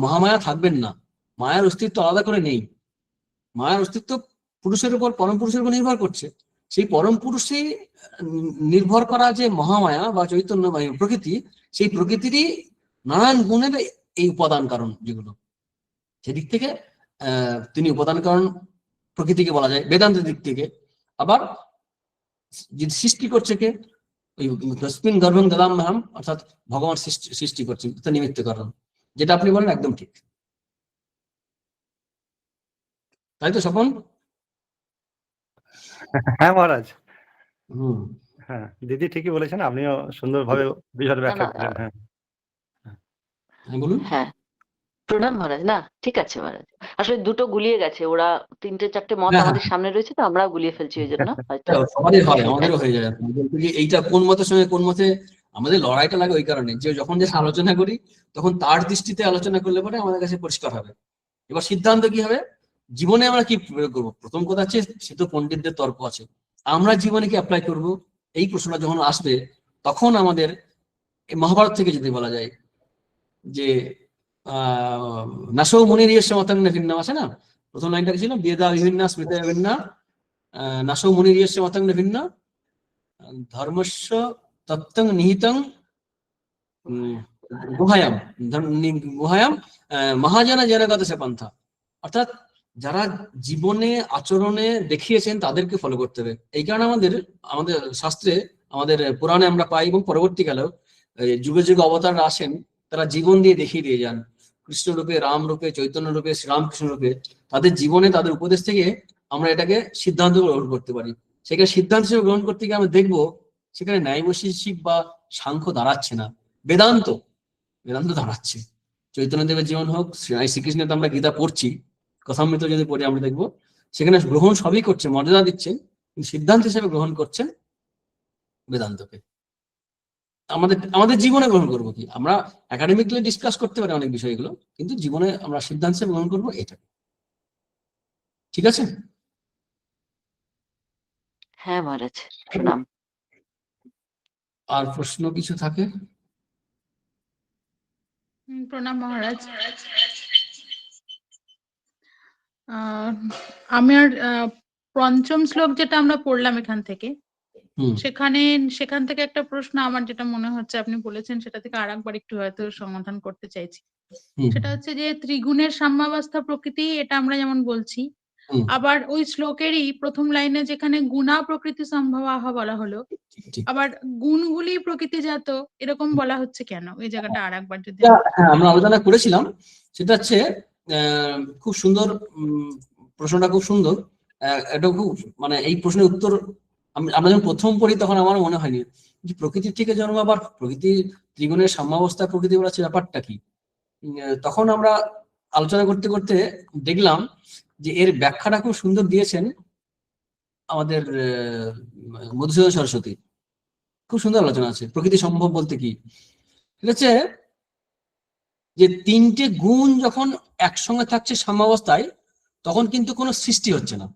মহামায়া থাকবেন না। মায়ার অস্তিত্ব আলাদা করে নেই, মায়ার অস্তিত্ব পুরুষের উপর, পরম পুরুষের উপর নির্ভর করছে। সেই পরম পুরুষে নির্ভর করা যে মহামায়া বা চৈতন্য বা প্রকৃতি, সেই প্রকৃতিরই নানান গুণের এই উপাদান কারণ, যেগুলো সেদিক থেকে তিনি উপাদান কারণ প্রকৃতিকে বলা যায় বেদান্তের দিক থেকে। আবার যদি সৃষ্টি করছে কে, ওই তস্মিন গর্ভং দদাম্যহম, অর্থাৎ ভগবান সৃষ্টি করছেন, নিমিত্ত কারণ, যেটা আপনি বলেন একদম ঠিক। তাই তো স্বপন? হ্যাঁ মহারাজ, হ্যাঁ দিদি ঠিকই বলেছেন, আপনিও সুন্দরভাবে বিষয় ব্যাখ্যা করেন। হ্যাঁ বলুন। হ্যাঁ প্রণাম মহারাজ। না ঠিক আছে মহারাজ, আসলে দুটো গুলিয়ে গেছে, ওরা তিনটে চারটে মত আমাদের সামনে রয়েছে, তো আমরাও গুলিয়ে ফেলছি, ওই জন্য হয়তো আমাদেরও হয়ে যায়। এইটা কোন মতের সঙ্গে কোন মতে আমাদের লড়াইটা লাগে, ওই কারণে যে যখন যে আলোচনা করি তখন তার দৃষ্টিতে আলোচনা করলে পরে আমাদের কাছে পরিষ্কার হবে। এবার সিদ্ধান্ত কি হবে, জীবনে আমরা কি প্রয়োগ করবো। প্রথম কথা হচ্ছে, সে তো পণ্ডিতদের তর্ক আছে, আমরা জীবনে কি অ্যাপ্লাই করব, এই প্রশ্নটা যখন আসবে তখন আমাদের মহাভারত থেকে যদি বলা যায় যে নাসৌ মুনির মতাং ভিন্ন আছে না, প্রথম লাইনটা ছিল বেদা বিভিন্ন স্মৃতি বিভিন্ন নাশো মুনির্যস্য মতং ন ভিন্ন ধর্মস্য তত্ত্বং নিহিতং গুহায়াম গুহায়াম মহাজনা জনগত সে পন্থা। অর্থাৎ যারা জীবনে আচরণে দেখিয়েছেন তাদেরকে ফলো করতে হবে। এই কারণে আমাদের শাস্ত্রে, আমাদের পুরাণে আমরা পাই, এবং পরবর্তীকালেও যুগে যুগে অবতাররা আসেন, তারা জীবন দিয়ে দেখিয়ে দিয়ে যান। কৃষ্ণ রূপে, রাম রূপে, চৈতন্য রূপে, শ্রীরামকৃষ্ণ রূপে তাদের জীবনে, তাদের উপদেশ থেকে আমরা এটাকে সিদ্ধান্ত গ্রহণ করতে পারি। সেখানে সিদ্ধান্ত হিসেবে গ্রহণ করতে গিয়ে আমরা দেখবো সেখানে ন্যায় বৈশেষিক বা সাংখ্য দাঁড়াচ্ছে না, বেদান্ত দাঁড়াচ্ছে। চৈতন্যদেবের জীবন হোক, শ্রীকৃষ্ণের তো আমরা গীতা পড়ছি, কথামৃত যদি পড়ি আমরা দেখবো সেখানে গ্রহণ সবই করছে, মর্যাদা দিচ্ছেন, কিন্তু সিদ্ধান্ত হিসেবে গ্রহণ করছেন বেদান্তকে। আমাদের জীবনে গ্রহণ করবো কি? আমরা একাডেমিকলি ডিসকাস করতে পারি অনেক বিষয়গুলো, কিন্তু জীবনে আমরা সিদ্ধান্ত হিসেবে গ্রহণ করবো এটা। ঠিক আছে? হ্যাঁ মহারাজ, প্রণাম। আর প্রশ্ন কিছু থাকে? প্রণাম মহারাজ। আমার পঞ্চম শ্লোক যেটা আমরা পড়লাম এখান থেকে, সেখান থেকে একটা প্রশ্ন আমার যেটা মনে হচ্ছে আপনি বলেছেন, সেটা থেকে আরেকবার একটু হয়তো সমাধান করতে চাইছি। সেটা হচ্ছে যে ত্রিগুণের সাম্যাবস্থা প্রকৃতি, এটা আমরা যেমন বলছি, আবার ওই শ্লোকেরই প্রথম লাইনে যেখানে গুণা প্রকৃতি সম্ভবাহ বলা হলো, আবার গুণগুলি প্রকৃতিজাত এরকম বলা হচ্ছে কেন? এই জায়গাটা আরেকবার যদি। হ্যাঁ, আমরা আলোচনা করেছিলাম। সেটা হচ্ছে খুব সুন্দর, প্রশ্নটা খুব সুন্দর। এটা খুব মানে এই প্রশ্নের উত্তর আমরা যখন প্রথম পড়ি তখন আমার মনে হয়নি যে প্রকৃতির থেকে জন্ম, আবার প্রকৃতি ত্রিগুণের সাম্যাবস্থা প্রকৃতি বলা ব্যাপারটা কি। তখন আমরা আলোচনা করতে করতে দেখলাম যে এর ব্যাখ্যাটা খুব সুন্দর দিয়েছেন আমাদের মধুসূদন সরস্বতী। খুব সুন্দর আলোচনা আছে প্রকৃতি সম্ভব বলতে কি। ঠিক আছে, যে তিনটে গুণ যখন একসঙ্গে থাকছে সাম্যাবস্থায়, তখন কিন্তু কোনো সৃষ্টি হচ্ছে না,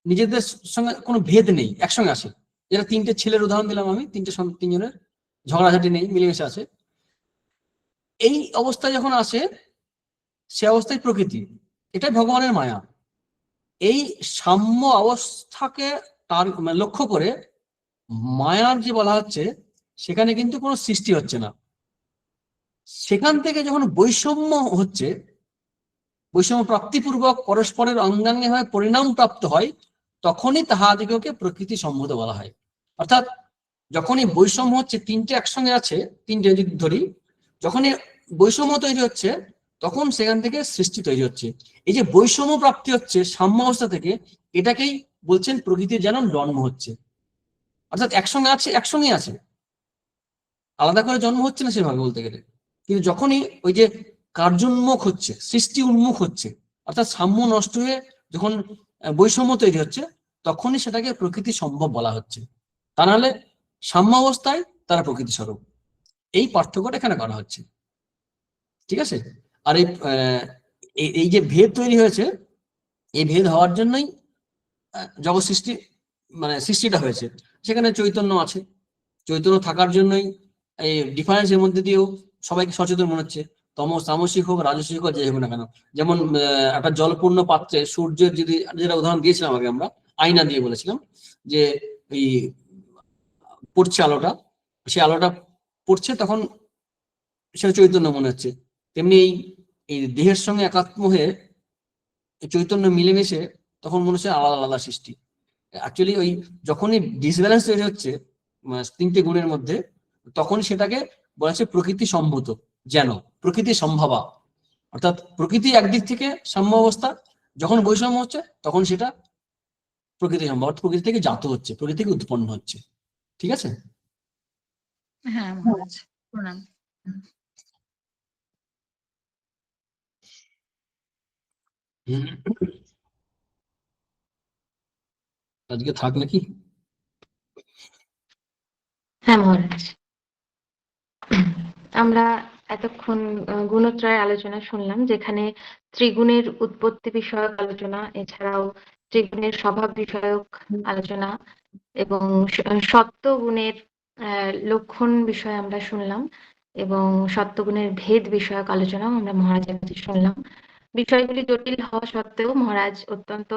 নিজেদের সঙ্গে কোনো ভেদ নেই, একসঙ্গে আসে। যেটা তিনটে ছেলের উদাহরণ দিলাম আমি, তিনজনের ঝগড়াঝাটি নেই, মিলেমিশে আছে। এই অবস্থায় যখন আসে, সে অবস্থায় প্রকৃতি, এটাই ভগবানের মায়া। এই সাম্য অবস্থাকে তার লক্ষ্য করে মায়ার যে বলা হচ্ছে, সেখানে কিন্তু কোনো সৃষ্টি হচ্ছে না। সেখান থেকে যখন বৈষম্য হচ্ছে, বৈষম্য প্রাপ্তিপূর্বক পরস্পরের অঙ্গাঙ্গে হয়ে পরিণাম প্রাপ্ত হয়, তখনই তাহাদিগকে প্রকৃতি সম্ভূত বলা হয়। অর্থাৎ যখনই বৈষম্য হচ্ছে, তিনটে একসঙ্গে আছে, তিনটে যদি ধরি, যখনই বৈষম্য তৈরি হচ্ছে, তখন সেখান থেকে সৃষ্টি তৈরি হচ্ছে। এই যে বৈষম্য প্রাপ্তি হচ্ছে সাম্য অবস্থা থেকে, এটাকেই বলছেন প্রকৃতির যেন জন্ম হচ্ছে। অর্থাৎ একসঙ্গে আছে, একসঙ্গেই আছে, আলাদা করে জন্ম হচ্ছে না সেভাবে বলতে গেলে। কিন্তু যখনই ওই যে কার্যোন্মুখ হচ্ছে, সৃষ্টি উন্মুখ হচ্ছে, অর্থাৎ সাম্য নষ্ট হয়ে যখন বৈষম্য তৈরি হচ্ছে, তখনই সেটাকে প্রকৃতি সম্ভব বলা হচ্ছে। তা নাহলে সাম্য অবস্থায় তারা প্রকৃতি স্বরূপ। এই পার্থক্যটা এখানে করা হচ্ছে। ঠিক আছে? আর এই যে ভেদ তৈরি হয়েছে, এই ভেদ হওয়ার জন্যই জগৎ সৃষ্টি, মানে সৃষ্টিটা হয়েছে। সেখানে চৈতন্য আছে, চৈতন্য থাকার জন্যই এই ডিফারেন্সের মধ্যে দিয়েও সবাইকে সচেতন মনে হচ্ছে। তামসিক হোক, রাজসিক হোক, যাই হোক না কেন। যেমন একটা জলপূর্ণ পাত্রে সূর্যের যদি, যেটা উদাহরণ দিয়েছিলাম আগে, আমরা আয়না দিয়ে বলেছিলাম যে এই পড়ছে আলোটা, সেই আলোটা পড়ছে, তখন সেটা চৈতন্য মনে হচ্ছে। তেমনি এই দেহের সঙ্গে একাত্ম হয়ে চৈতন্য মিলেমিশে তখন মনে হচ্ছে আলাদা আলাদা সৃষ্টি। অ্যাকচুয়ালি ওই যখনই ডিসব্যালেন্স তৈরি হচ্ছে তিনটে গুণের মধ্যে, তখন সেটাকে বলা হচ্ছে প্রকৃতি সম্ভূত, যেন প্রকৃতি সম্ভাবা। অর্থাৎ প্রকৃতি একদিক থেকে সাম্য অবস্থা, যখন বৈষম্য হচ্ছে তখন সেটা প্রকৃতি সম্ভব, প্রকৃতি থেকে জাত হচ্ছে, প্রকৃতি থেকে উৎপন্ন হচ্ছে। ঠিক আছে? হ্যাঁ মহারাজ, প্রণাম। আজকে থাক নাকি? হ্যাঁ মহারাজ, আমরা এতক্ষণ গুণত্রয় আলোচনা শুনলাম, যেখানে ত্রিগুণের উৎপত্তি বিষয়ক আলোচনা, এছাড়াও ত্রিগুণের স্বভাব বিষয়ক আলোচনা এবং সত্ত্বগুণের লক্ষণ বিষয়ে আমরা শুনলাম, এবং সত্ত্বগুণের ভেদ বিষয়ক আলোচনাও আমরা মহারাজের কাছে শুনলাম। বিষয়গুলি জটিল হওয়া সত্ত্বেও মহারাজ অত্যন্ত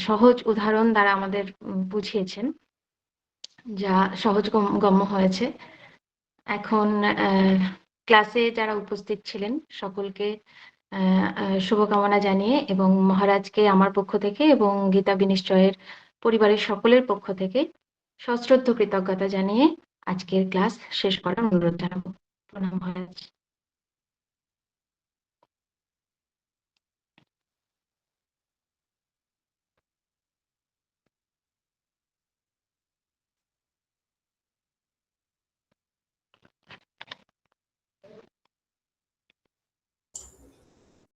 সহজ উদাহরণ দ্বারা আমাদের বুঝিয়েছেন, যা সহজ গম্য হয়েছে। এখন ক্লাসে যারা উপস্থিত ছিলেন সকলকে শুভকামনা জানিয়ে এবং মহারাজকে আমার পক্ষ থেকে এবং গীতা বিনিশ্চয়ের পরিবারের সকলের পক্ষ থেকে সশ্রদ্ধ কৃতজ্ঞতা জানিয়ে আজকের ক্লাস শেষ করার অনুরোধ জানাবো। প্রণাম মহারাজ।